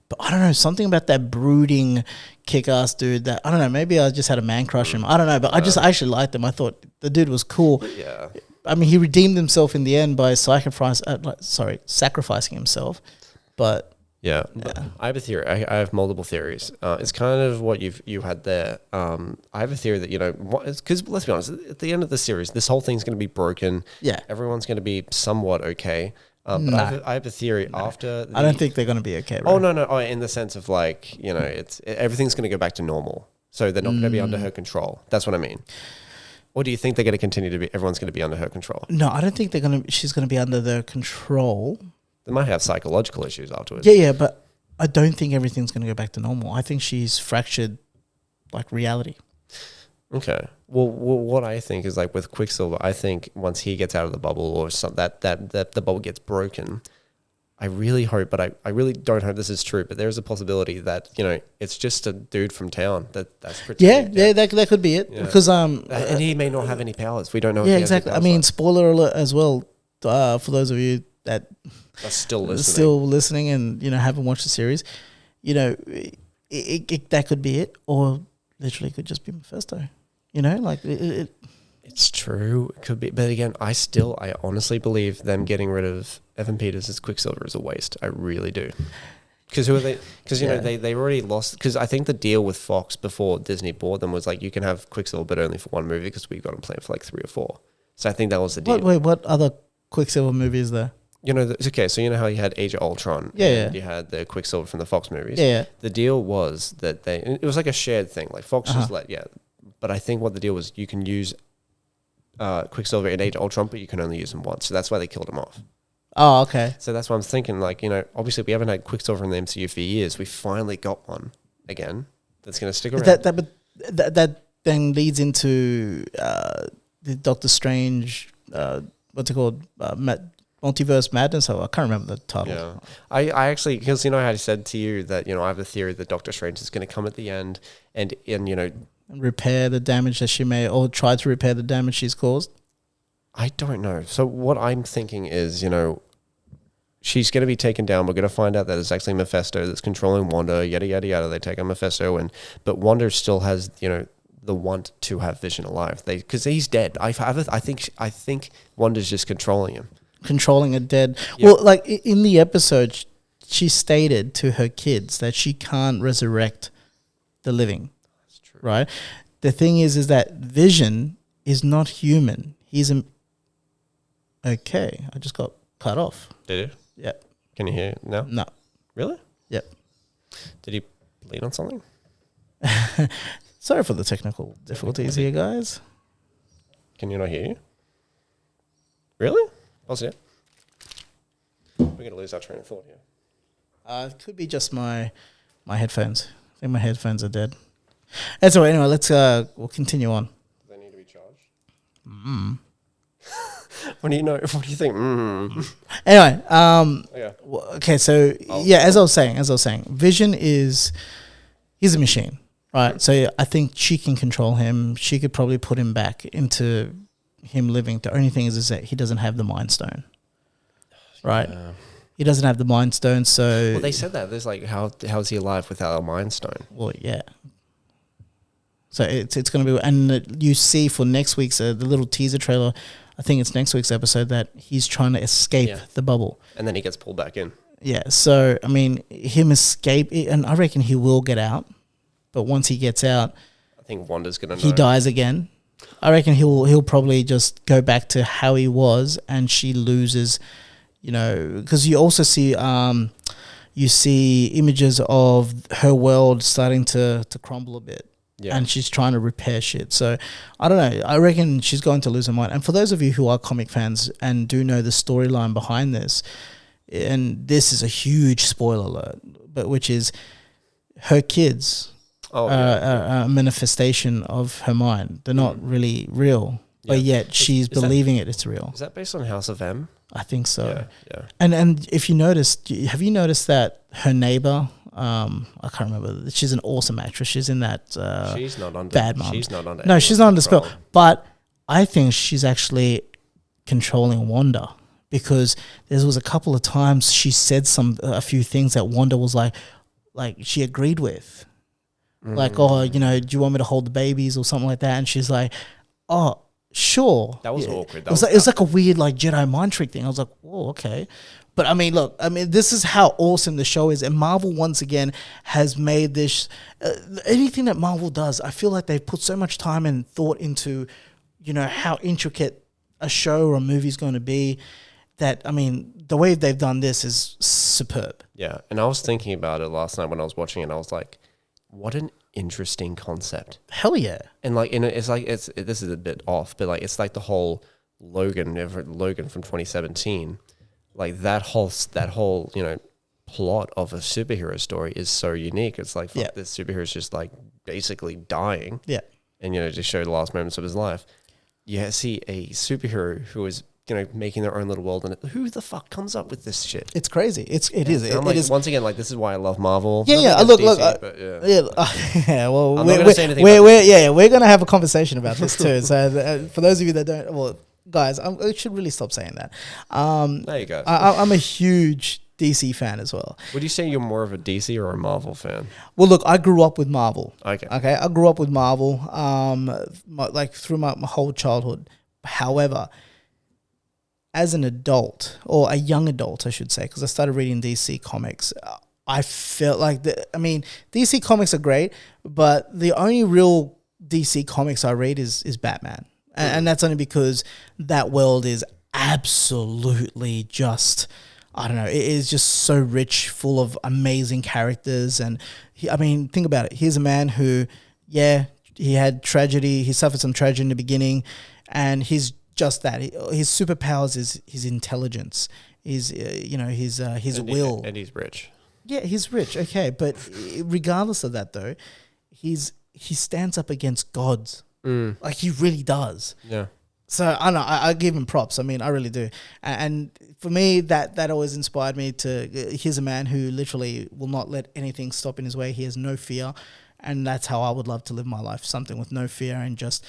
But I don't know, something about that brooding, kick-ass dude. That I don't know. Maybe I just had a man crush him. I don't know, but I actually liked him. I thought the dude was cool. Yeah. I mean, he redeemed himself in the end by sacrificing himself. But Yeah, I have a theory. I have multiple theories. It's kind of what you had there. I have a theory that, because let's be honest, at the end of the series, this whole thing's going to be broken. Yeah. Everyone's going to be somewhat okay. But I have a theory after. I don't think they're going to be okay. Bro. Oh, no. Oh, in the sense of like, everything's going to go back to normal. So they're not going to be under her control. That's what I mean. Or do you think they're going to continue to be, everyone's going to be under her control? No, I don't think she's going to be under their control. They might have psychological issues afterwards. Yeah, but I don't think everything's going to go back to normal. I think she's fractured, like, reality. Okay. Well, what I think is, like, with Quicksilver, I think once he gets out of the bubble or that the bubble gets broken, I really hope, but I really don't hope this is true, but there's a possibility that, it's just a dude from town that's pretending. Yeah, that could be it. Yeah. Because and he may not have any powers. We don't know. Yeah, exactly. I mean, spoiler alert as well, for those of you that are still listening and, haven't watched the series, that could be it, or literally could just be Mephisto. It's true. It could be. But again, I honestly believe them getting rid of Evan Peters as Quicksilver is a waste. I really do. Because who are they? Because, they already lost. Because I think the deal with Fox before Disney bought them was like, you can have Quicksilver, but only for one movie because we've got him planned for like 3 or 4. So I think that was the deal. What other Quicksilver movie is there? Okay, so you know how you had Age of Ultron? Yeah. You had the Quicksilver from the Fox movies? Yeah. The deal was that it was like a shared thing. Like Fox just but I think what the deal was, you can use Quicksilver in Age of Ultron, but you can only use him once. So that's why they killed him off. Oh, okay. So that's why I'm thinking, like, obviously we haven't had Quicksilver in the MCU for years. We finally got one again that's going to stick around. That then leads into the Doctor Strange, what's it called? Multiverse Madness. I can't remember the title. Yeah. I actually, because how I said to you that, I have a theory that Doctor Strange is going to come at the end and repair the damage that she may, or try to repair the damage she's caused? I don't know. So what I'm thinking is, she's going to be taken down. We're going to find out that it's actually Mephisto that's controlling Wanda, yada, yada, yada. They take on Mephisto, but Wanda still has, the want to have Vision alive. Because he's dead. I think Wanda's just controlling him. Controlling a dead. Yep. Well, like in the episode, she stated to her kids that she can't resurrect the living. That's true. Right? The thing is that Vision is not human. He's okay. I just got cut off. Did you? Yeah. Can you hear it now? No. Really? Yep. Did he bleed on something? Sorry for the technical difficulties here, guys. Can you not hear you? Really? Pause it. We're going to lose our train of thought here. It could be just my headphones. I think my headphones are dead. And so anyway, we'll continue on. Do they need to be charged? What do you know? What do you think? Anyway, yeah. Okay, so as I was saying, Vision he's a machine, right? So I think she can control him. She could probably put him back into him living. The only thing is that he doesn't have the Mind Stone, right? Yeah. He doesn't have the Mind Stone, so... Well, they said that. There's like, how is he alive without a Mind Stone? Well, yeah. So it's going to be... And you see for next week's, the little teaser trailer, I think it's next week's episode, that he's trying to escape the bubble. And then he gets pulled back in. Yeah, so, I mean, him escape... And I reckon he will get out. But once he gets out... I think Wanda's going to know. He dies again. I reckon he'll probably just go back to how he was, and she loses... because you also see images of her world starting to crumble a bit. Yeah. And she's trying to repair shit. So, I don't know. I reckon she's going to lose her mind. And for those of you who are comic fans and do know the storyline behind this, and this is a huge spoiler alert, but which is her kids are a manifestation of her mind. They're not really real. but yet she's believing it's real. Is that based on House of M? I think so. Yeah. And if you noticed, have you noticed that her neighbor? I can't remember. She's an awesome actress. She's in that. She's not under. Bad Moms. She's not under. No, she's not under control. spell. But I think she's actually controlling Wanda, because there was a couple of times she said a few things that Wanda was like she agreed with, like, oh, do you want me to hold the babies or something like that? And she's like, oh, sure. That was awkward. It was like a weird like Jedi mind trick thing. I was like, oh, okay. But I mean, look, this is how awesome the show is. And Marvel, once again, has made this, anything that Marvel does, I feel like they've put so much time and thought into, how intricate a show or a movie is going to be, that, the way they've done this is superb. Yeah. And I was thinking about it last night when I was watching it, and I was like, what an interesting concept. Hell yeah. And like, this is a bit off, but like, it's like the whole Logan from 2017. Like that whole plot of a superhero story is so unique. It's like, fuck, this superhero is just like basically dying. Yeah. And, just show the last moments of his life. You see a superhero who is, making their own little world, and who the fuck comes up with this shit? It's crazy. It is. I'm like, once again, like, this is why I love Marvel. Yeah. Look, Well, I'm not gonna say anything. We're gonna have a conversation about this too. So for those of you that don't, well, guys, I should really stop saying that. There you go. I'm a huge DC fan as well. Would you say you're more of a DC or a Marvel fan? Well, look, I grew up with Marvel. Okay. I grew up with Marvel, through my whole childhood. However, as an adult, or a young adult, I should say, because I started reading DC comics, I felt like DC comics are great, but the only real DC comics I read is Batman. And that's only because that world is absolutely just, I don't know, it is just so rich, full of amazing characters. And think about it. Here's a man who, he had tragedy, he suffered some tragedy in the beginning, and he's just that. His superpowers is his intelligence, his will. And he's rich. Yeah, he's rich, okay. But regardless of that, though, he stands up against gods. Like, he really does. Yeah. So, I know, I give him props. I really do. And for me, that always inspired me to, here's a man who literally will not let anything stop in his way. He has no fear. And that's how I would love to live my life. Something with no fear and just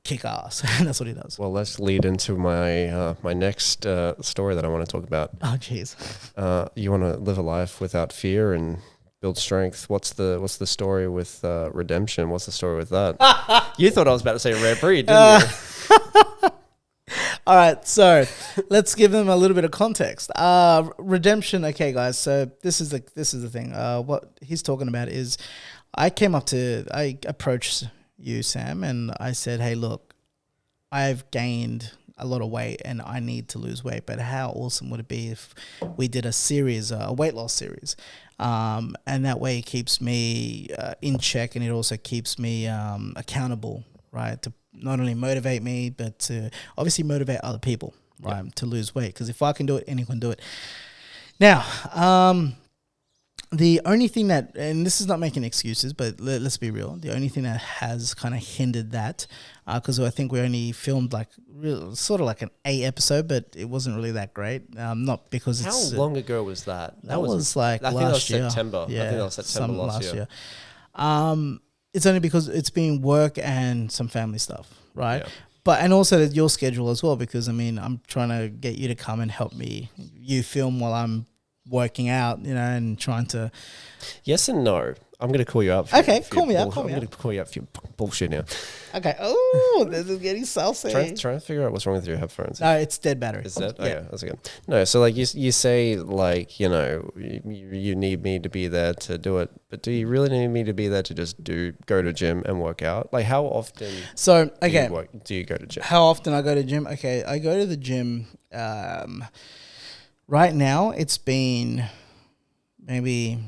kick ass. And that's what he does. Well, let's lead into my my next story that I want to talk about. Oh, jeez. You want to live a life without fear and build strength. What's the story with redemption? What's the story with that? You thought I was about to say rare breed, didn't you? All right, so let's give them a little bit of context. Redemption. Okay, guys. So this is the thing. What he's talking about is, I approached you, Sam, and I said, hey, look, I've gained a lot of weight and I need to lose weight, but how awesome would it be if we did a series, a weight loss series? And that way it keeps me in check, and it also keeps me accountable, right? To not only motivate me, but to obviously motivate other people, right? To lose weight. Because if I can do it, anyone can do it. Now, the only thing that, and this is not making excuses, but let's be real, the only thing that has kind of hindered that, because I think we only filmed sort of like an 8 episode, but it wasn't really that great. Not because it's... How long ago was that? That was like I think last that was year. September. Yeah, I think that was September last year. It's only because it's been work and some family stuff, right? Yeah. But, and also your schedule as well, because I'm trying to get you to come and help me. You film while I'm working out, and trying to... Yes and no. I'm going to call you up. Call me up. I'm going to call you up for your bullshit now. Okay. Oh, this is getting saucy. Trying to figure out what's wrong with your headphones. No, it's dead battery. Is that? Yeah. Okay, that's good. No, so like you say, like, you need me to be there to do it, but do you really need me to be there to just go to gym and work out? Like, how often do you go to gym? How often I go to gym? Okay, I go to the gym, right now it's been maybe...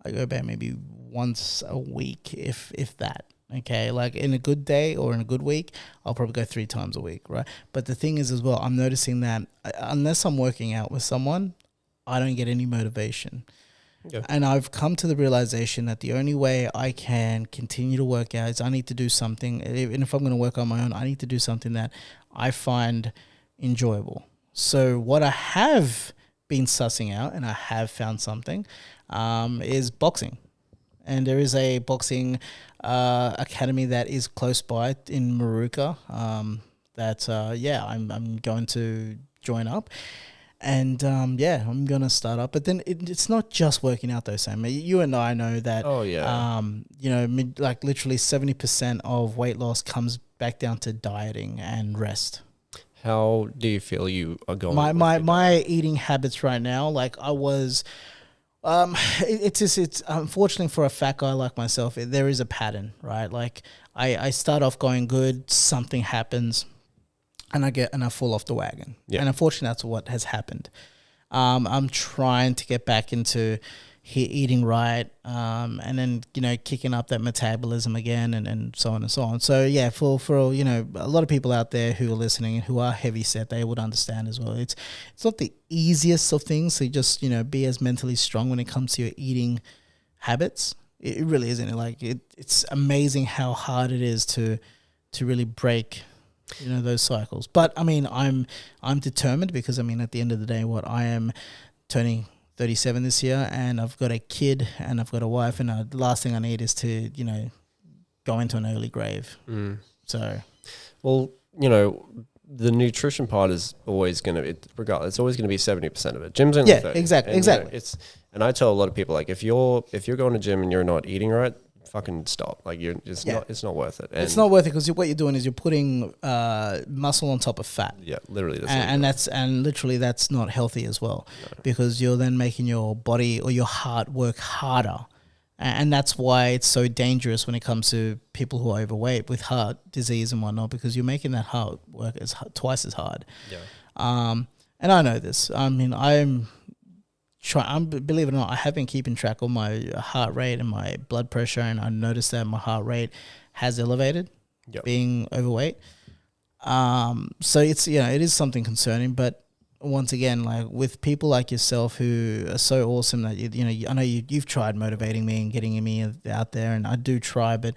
I go back maybe once a week, if that. Okay, like in a good day or in a good week, I'll probably go 3 times a week, right? But the thing is as well, I'm noticing that unless I'm working out with someone, I don't get any motivation. Yeah. And I've come to the realization that the only way I can continue to work out is I need to do something. And if I'm going to work on my own, I need to do something that I find enjoyable. So what I have been sussing out, and I have found something, is boxing. And there is a boxing academy that is close by in Maruka I'm going to join up. And I'm gonna start up. But then it's not just working out though, Sam. You and I know that. Oh yeah. Like literally 70% of weight loss comes back down to dieting and rest. How do you feel you are going? My eating habits right now, like I was. It's unfortunately for a fat guy like myself, there is a pattern, right? Like I start off going good, something happens, and I fall off the wagon. Yeah. And unfortunately, that's what has happened. I'm trying to get back into eating right, and then kicking up that metabolism again, and so on and so on. So yeah, for a lot of people out there who are listening and who are heavy set, they would understand as well. It's not the easiest of things to just be as mentally strong when it comes to your eating habits. It really isn't. Like it's amazing how hard it is to really break those cycles. But I mean, I'm determined because I mean, at the end of the day, I am turning 37 this year, and I've got a kid and I've got a wife, and the last thing I need is to go into an early grave. So, well, the nutrition part is always going to, regardless, it's always going to be 70% of it. Gym's only 30. Exactly. And I tell a lot of people, like, if you're going to gym and you're not eating right, fucking stop. Like it's not worth it. And it's not worth it because what you're doing is you're putting muscle on top of fat. Yeah, literally. And literally that's not healthy as well, because you're then making your body or your heart work harder. And that's why it's so dangerous when it comes to people who are overweight with heart disease and whatnot, because you're making that heart work twice as hard. Yeah. And I know this. I mean, believe it or not, I have been keeping track of my heart rate and my blood pressure, and I noticed that my heart rate has elevated, being overweight. So it's it is something concerning. But once again, like with people like yourself who are so awesome that I know you've tried motivating me and getting me out there, and I do try, but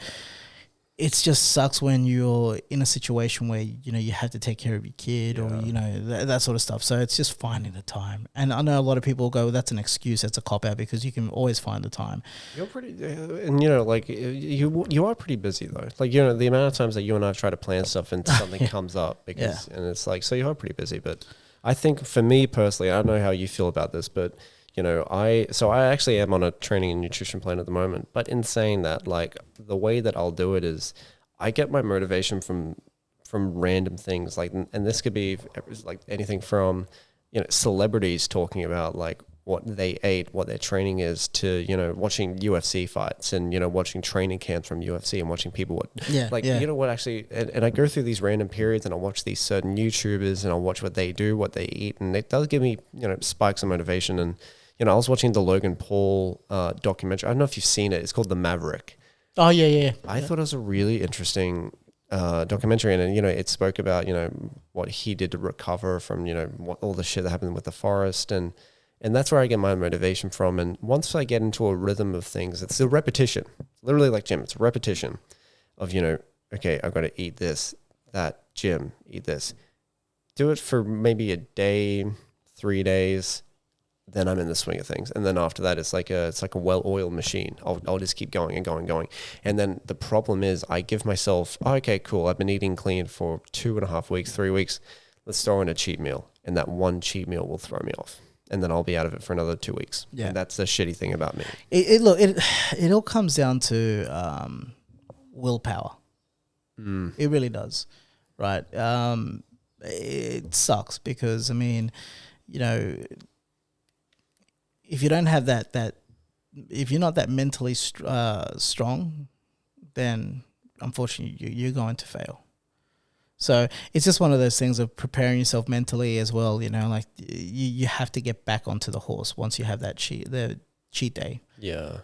it just sucks when you're in a situation where you have to take care of your kid or that sort of stuff. So it's just finding the time. And I know a lot of people go, well, that's an excuse, that's a cop out, because you can always find the time. You're pretty, and like you are pretty busy though. Like the amount of times that you and I've tried to plan stuff and something comes up and it's like, so you are pretty busy. But I think for me personally, I don't know how you feel about this, but I actually am on a training and nutrition plan at the moment. But in saying that, like the way that I'll do it is I get my motivation from random things, like, and this could be like anything from, celebrities talking about like what they ate, what their training is, to, watching UFC fights and, watching training camps from UFC and watching people actually, and I go through these random periods and I'll watch these certain YouTubers and I'll watch what they do, what they eat. And it does give me, spikes of motivation. And, I was watching the Logan Paul documentary. I don't know if you've seen it. It's called The Maverick. Oh, yeah. I thought it was a really interesting documentary. And, it spoke about, what he did to recover from, all the shit that happened with the forest. And that's where I get my motivation from. And once I get into a rhythm of things, it's the repetition. Literally like gym. It's a repetition of, okay, I've got to eat this, that, gym, eat this. Do it for maybe a day, 3 days. Then I'm in the swing of things. And then after that, it's like a well-oiled machine. I'll just keep going and going and going. And then the problem is I give myself, okay, cool. I've been eating clean for 2.5 weeks, 3 weeks. Let's throw in a cheat meal. And that one cheat meal will throw me off. And then I'll be out of it for another 2 weeks. Yeah. And that's the shitty thing about me. It all comes down to willpower. It really does. Right. It sucks because, I mean, if you don't have that if you're not that mentally strong, then unfortunately you're going to fail. So it's just one of those things of preparing yourself mentally as well. Like you have to get back onto the horse once you have that cheat day. Yeah.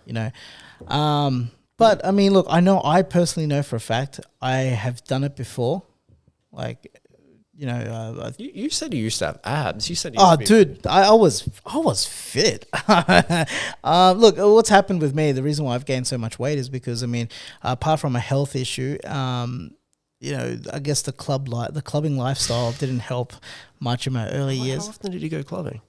But I mean, look, I personally know for a fact I have done it before. Like, You said you used to have abs. You said you Oh, used to be dude, I was fit. Look, what's happened with me? The reason why I've gained so much weight is because, I mean, apart from a health issue, I guess the clubbing lifestyle didn't help much in my early years. How often did you go clubbing?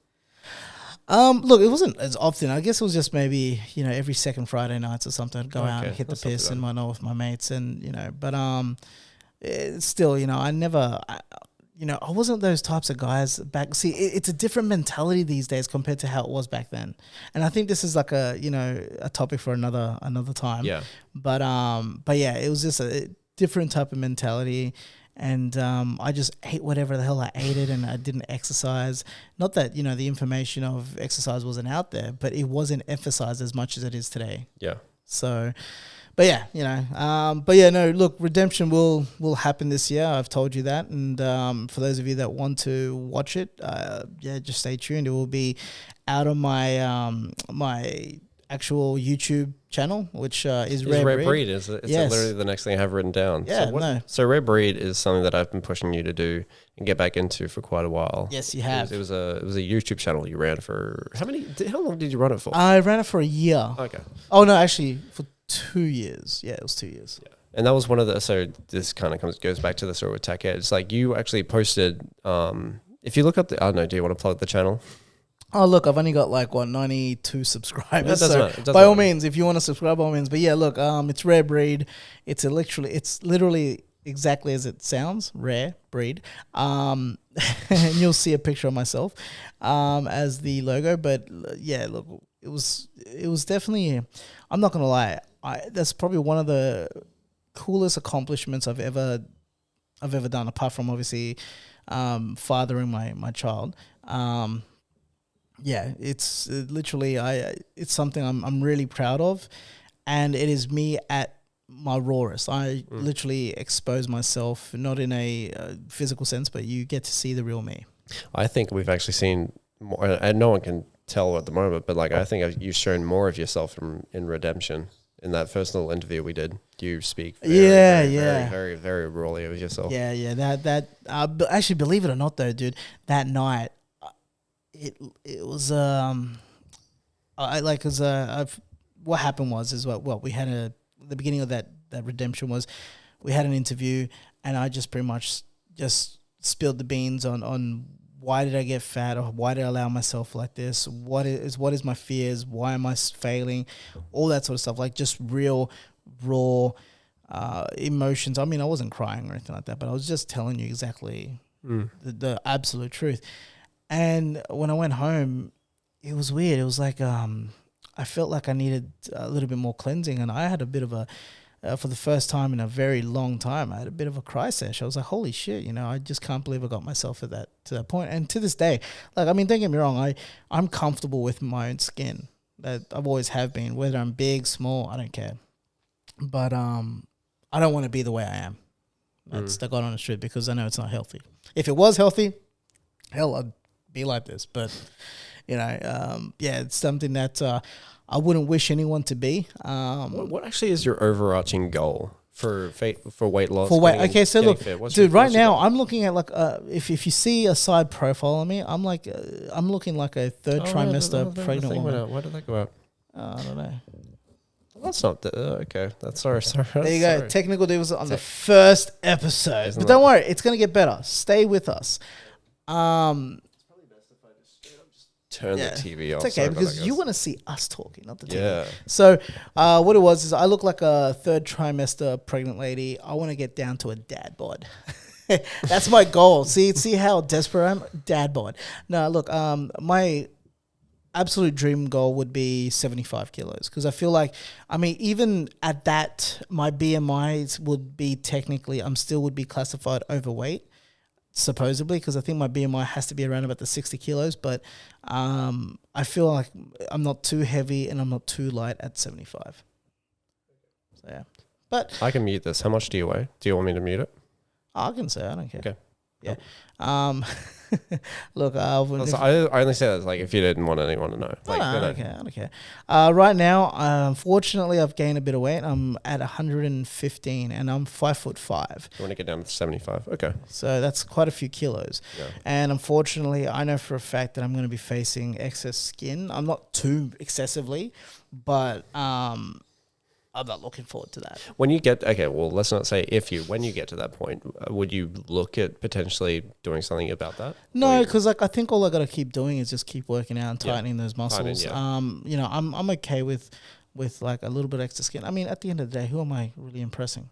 Look, it wasn't as often. I guess it was just maybe, every second Friday nights or something. I'd go out and hit the piss and whatnot with my mates, and but still, I wasn't those types of guys back. See, it's a different mentality these days compared to how it was back then. And I think this is like a topic for another time. Yeah. But yeah, it was just a different type of mentality. And I just ate whatever the hell I ate it, and I didn't exercise. Not that, the information of exercise wasn't out there, but it wasn't emphasized as much as it is today. Yeah. So... But yeah, no, look, redemption will happen this year. I've told you that. And for those of you that want to watch it, just stay tuned. It will be out on my my actual YouTube channel, which is Rare Breed. It's literally the next thing I have written down. Yeah, So Rare Breed is something that I've been pushing you to do and get back into for quite a while. Yes, you have. It was a YouTube channel you ran for. How long did you run it for? I ran it for a year. Okay. Oh no, actually for 2 years. Yeah, it was 2 years. Yeah. And that was one of the, so this kind of goes back to the story with Tech Edge. It's like you actually posted, if you look up I don't know, do you want to plug the channel? Oh, look, I've only got 92 subscribers. Matter. By all means, if you want to subscribe, by all means. But yeah, look, it's Rare Breed. It's literally exactly as it sounds, Rare Breed. And you'll see a picture of myself as the logo. But yeah, look, it was definitely, I'm not going to lie, that's probably one of the coolest accomplishments I've ever done, apart from obviously fathering my child. Yeah, it's literally it's something I'm really proud of, and it is me at my rawest. I literally expose myself, not in a physical sense, but you get to see the real me. I think we've actually seen more, and no one can tell at the moment, but I think you've shown more of yourself in Redemption. In that first little interview we did, you speak very, very rawly of yourself. Yeah. That actually, believe it or not, though, dude, that night, it was what happened was we had the beginning of that redemption was we had an interview, and I just pretty much just spilled the beans on why did I get fat, or why did I allow myself like this? What is my fears? Why am I failing? All that sort of stuff, just real raw emotions. I mean, I wasn't crying or anything like that, but I was just telling you exactly the absolute truth. And when I went home, it was weird. It was like I felt like I needed a little bit more cleansing, and I had a bit of a for the first time in a very long time, I had a bit of a cry sesh. I was like, holy shit, I just can't believe I got myself to that point. And to this day, don't get me wrong, I'm comfortable with my own skin. That I've always have been, whether I'm big, small, I don't care. But I don't want to be the way I am. That's the God honest truth, because I know it's not healthy. If it was healthy, hell, I'd be like this. But, it's something that I wouldn't wish anyone to be. What actually is your overarching goal for weight loss? Okay, so look, dude, right now I'm looking at if you see a side profile on me, I'm looking like a third trimester pregnant woman. Why did that go up? I don't know. That's not okay. That's sorry. There you go. Technical Divas on the first episode. But don't worry, it's gonna get better. Stay with us. Turn the TV off. It's okay, because you want to see us talking, not the TV. Yeah. So what it was is I look like a third trimester pregnant lady. I want to get down to a dad bod. That's my goal. See how desperate I am? Dad bod. No, look, my absolute dream goal would be 75 kilos, because I feel like, even at that, my BMI would be technically, would be classified overweight, supposedly, because I think my BMI has to be around about the 60 kilos, but I feel like I'm not too heavy and I'm not too light at 75. So yeah, but I can mute this. How much do you weigh? Do you want me to mute it? I can say I don't care. Okay. Yeah. Look, I only say that like if you didn't want anyone to know. Like, I don't care. Right now, unfortunately, I've gained a bit of weight. I'm at 115, and I'm 5'5". You want to get down to 75? Okay. So that's quite a few kilos. Yeah. And unfortunately, I know for a fact that I'm going to be facing excess skin. I'm not too excessively, but I'm not looking forward to that. When you get, let's not say when you get to that point, would you look at potentially doing something about that? No, because I think all I got to keep doing is just keep working out and tightening those muscles. I'm okay with like a little bit extra skin. I mean, at the end of the day, who am I really impressing?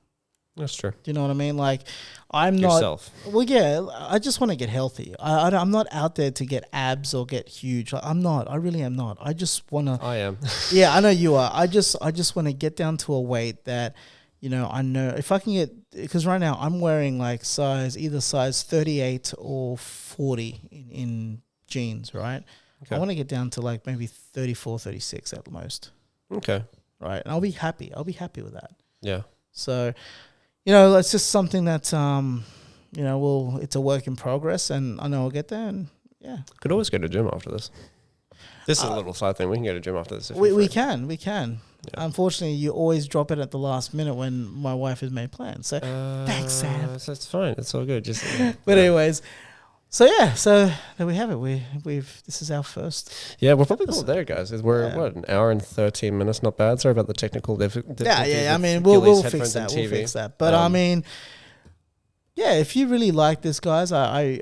That's true. Do you know what I mean? Like, I'm Yourself. not. Well, yeah, I just want to get healthy. I'm not out there to get abs or get huge. I'm not. I really am not. I just want to. I am. Yeah, I know you are. I just want to get down to a weight that, I know if I can get, because right now I'm wearing like either size 38 or 40 in jeans, right? Okay. I want to get down to like maybe 34, 36 at the most. Okay. Right. And I'll be happy. I'll be happy with that. Yeah. So, it's just something that, it's a work in progress, and I know I'll get there, and yeah. Could always go to gym after this. This is a little side thing. We can go to gym after this. We can. Yeah. Unfortunately, you always drop it at the last minute when my wife has made plans. So, thanks, Sam. So it's fine. It's all good. Just. But anyways, so there we have it. This is our first. Yeah, we're probably all there, guys. We're an hour and 13 minutes. Not bad. Sorry about the technical difficulties. Yeah. I mean, we'll fix that. We'll fix that. But I mean, yeah, if you really like this, guys, I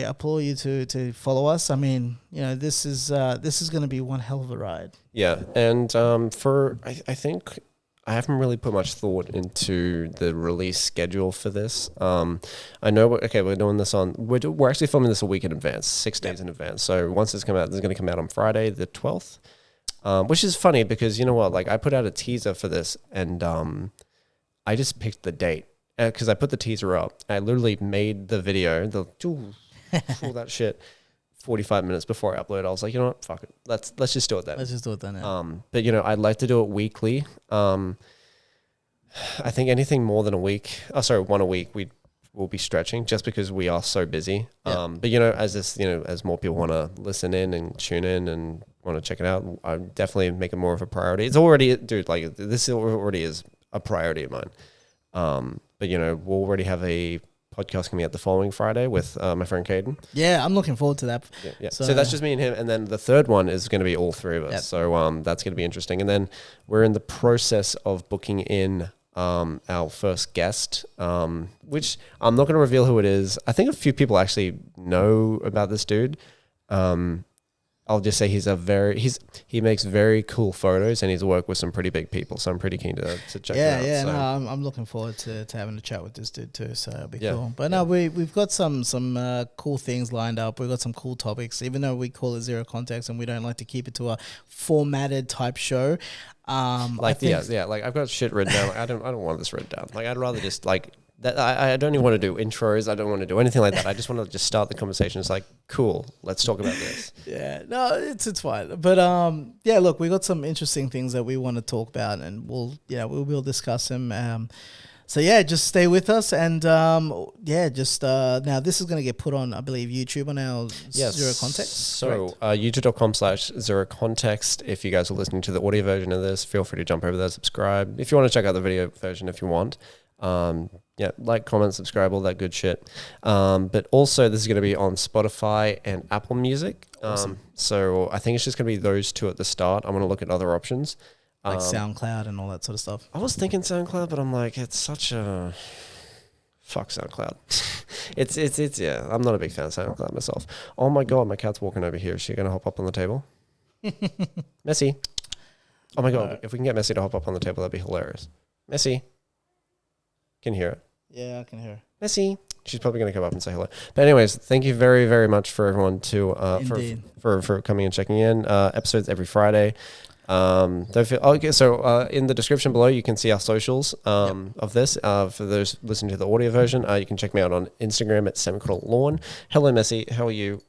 applaud you to follow us. I mean, this is going to be one hell of a ride. Yeah, and I think I haven't really put much thought into the release schedule for this. I know, we're doing this we're actually filming this a week in advance, 6 days in advance. So once it's come out, this is going to come out on Friday, the 12th, which is funny because you know what? Like I put out a teaser for this and I just picked the date because I put the teaser up. I literally made the video, all that shit. 45 minutes before I upload, I was like, you know what, fuck it. Let's just do it then. Let's just do it then. Yeah. But I'd like to do it weekly. I think anything more than 1 a week, we'll be stretching just because we are so busy. Yeah. But as more people want to listen in and tune in and want to check it out, I definitely make it more of a priority. It's already, dude, like this already is a priority of mine. But we'll already have a podcast coming out the following Friday with my friend Caden. Yeah, I'm looking forward to that. Yeah. So that's just me and him. And then the third one is going to be all three of us. Yep. So that's going to be interesting. And then we're in the process of booking in our first guest, which I'm not going to reveal who it is. I think a few people actually know about this dude. I'll just say he makes very cool photos and he's worked with some pretty big people. So I'm pretty keen to check it out. Yeah, so. no, I'm looking forward to having a chat with this dude too. So it'll be cool. But no, we've got some cool things lined up. We've got some cool topics, even though we call it Zero Context and we don't like to keep it to a formatted type show. Like I've got shit written down. Like, I don't want this written down. Like I'd rather just like that. I don't even want to do intros. I don't want to do anything like that. I just want to just start the conversation. It's like, cool, let's talk about this. Yeah, no, it's fine. But look, we got some interesting things that we want to talk about, and we'll discuss them. So yeah, just stay with us, and now this is going to get put on, I believe, YouTube on our Zero Context. So youtube.com/Zero Context. If you guys are listening to the audio version of this, feel free to jump over there, subscribe. If you want to check out the video version, if you want. Like, comment, subscribe, all that good shit. But also this is going to be on Spotify and Apple Music. Awesome. So I think it's just going to be those two at the start. I'm going to look at other options. Like SoundCloud and all that sort of stuff. I was thinking SoundCloud, but I'm like, it's such a... Fuck SoundCloud. It's I'm not a big fan of SoundCloud myself. Oh my God, my cat's walking over here. Is she going to hop up on the table? Messi. Oh my God, if we can get Messi to hop up on the table, that'd be hilarious. Messi. Can you hear it? Yeah, I can hear her. Messi. She's probably going to come up and say hello. But anyways, thank you very, very much for everyone for coming and checking in. Episodes every Friday. In the description below, you can see our socials of this. For those listening to the audio version, you can check me out on Instagram at Lawn. Hello, Messi. How are you?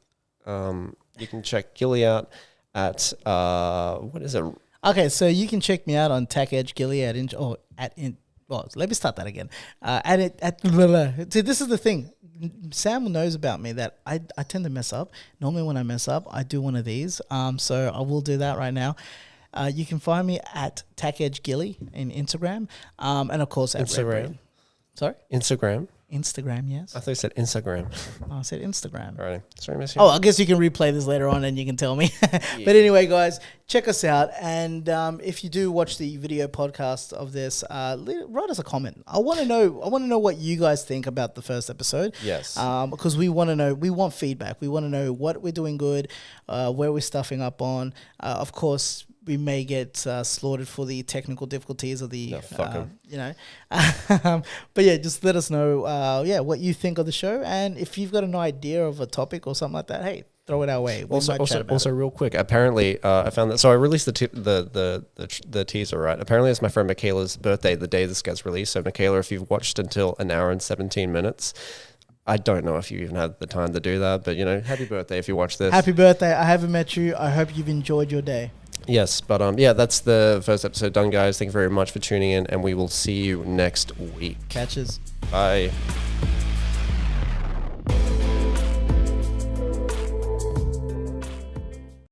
You can check Gilly out at what is it? Okay, so you can check me out on Tactical Edge Gilly at Well, let me start that again. See, this is the thing. Sam knows about me that I tend to mess up. Normally when I mess up, I do one of these. So I will do that right now. You can find me at Tactical Edge Gilly in Instagram. And of course at Instagram. Sorry? Instagram, yes. I thought you said Instagram. Oh, I said Instagram. Alright. Sorry, miss you. Oh, I guess you can replay this later on and you can tell me. But anyway, guys, check us out. And if you do watch the video podcast of this, write us a comment. I want to know what you guys think about the first episode. Yes. Because we want to know. We want feedback. We want to know what we're doing good, where we're stuffing up on. Of course, we may get slaughtered for the technical difficulties of the, you know. But yeah, just let us know, what you think of the show, and if you've got an idea of a topic or something like that, hey, throw it our way. Also, real quick, apparently, I found that. So I released the teaser, right? Apparently, it's my friend Michaela's birthday the day this gets released. So Michaela, if you've watched until an hour and 17 minutes. I don't know if you even had the time to do that, but happy birthday if you watch this. Happy birthday. I haven't met you. I hope you've enjoyed your day. Yes, but that's the first episode done, guys. Thank you very much for tuning in, and we will see you next week. Catches. Bye.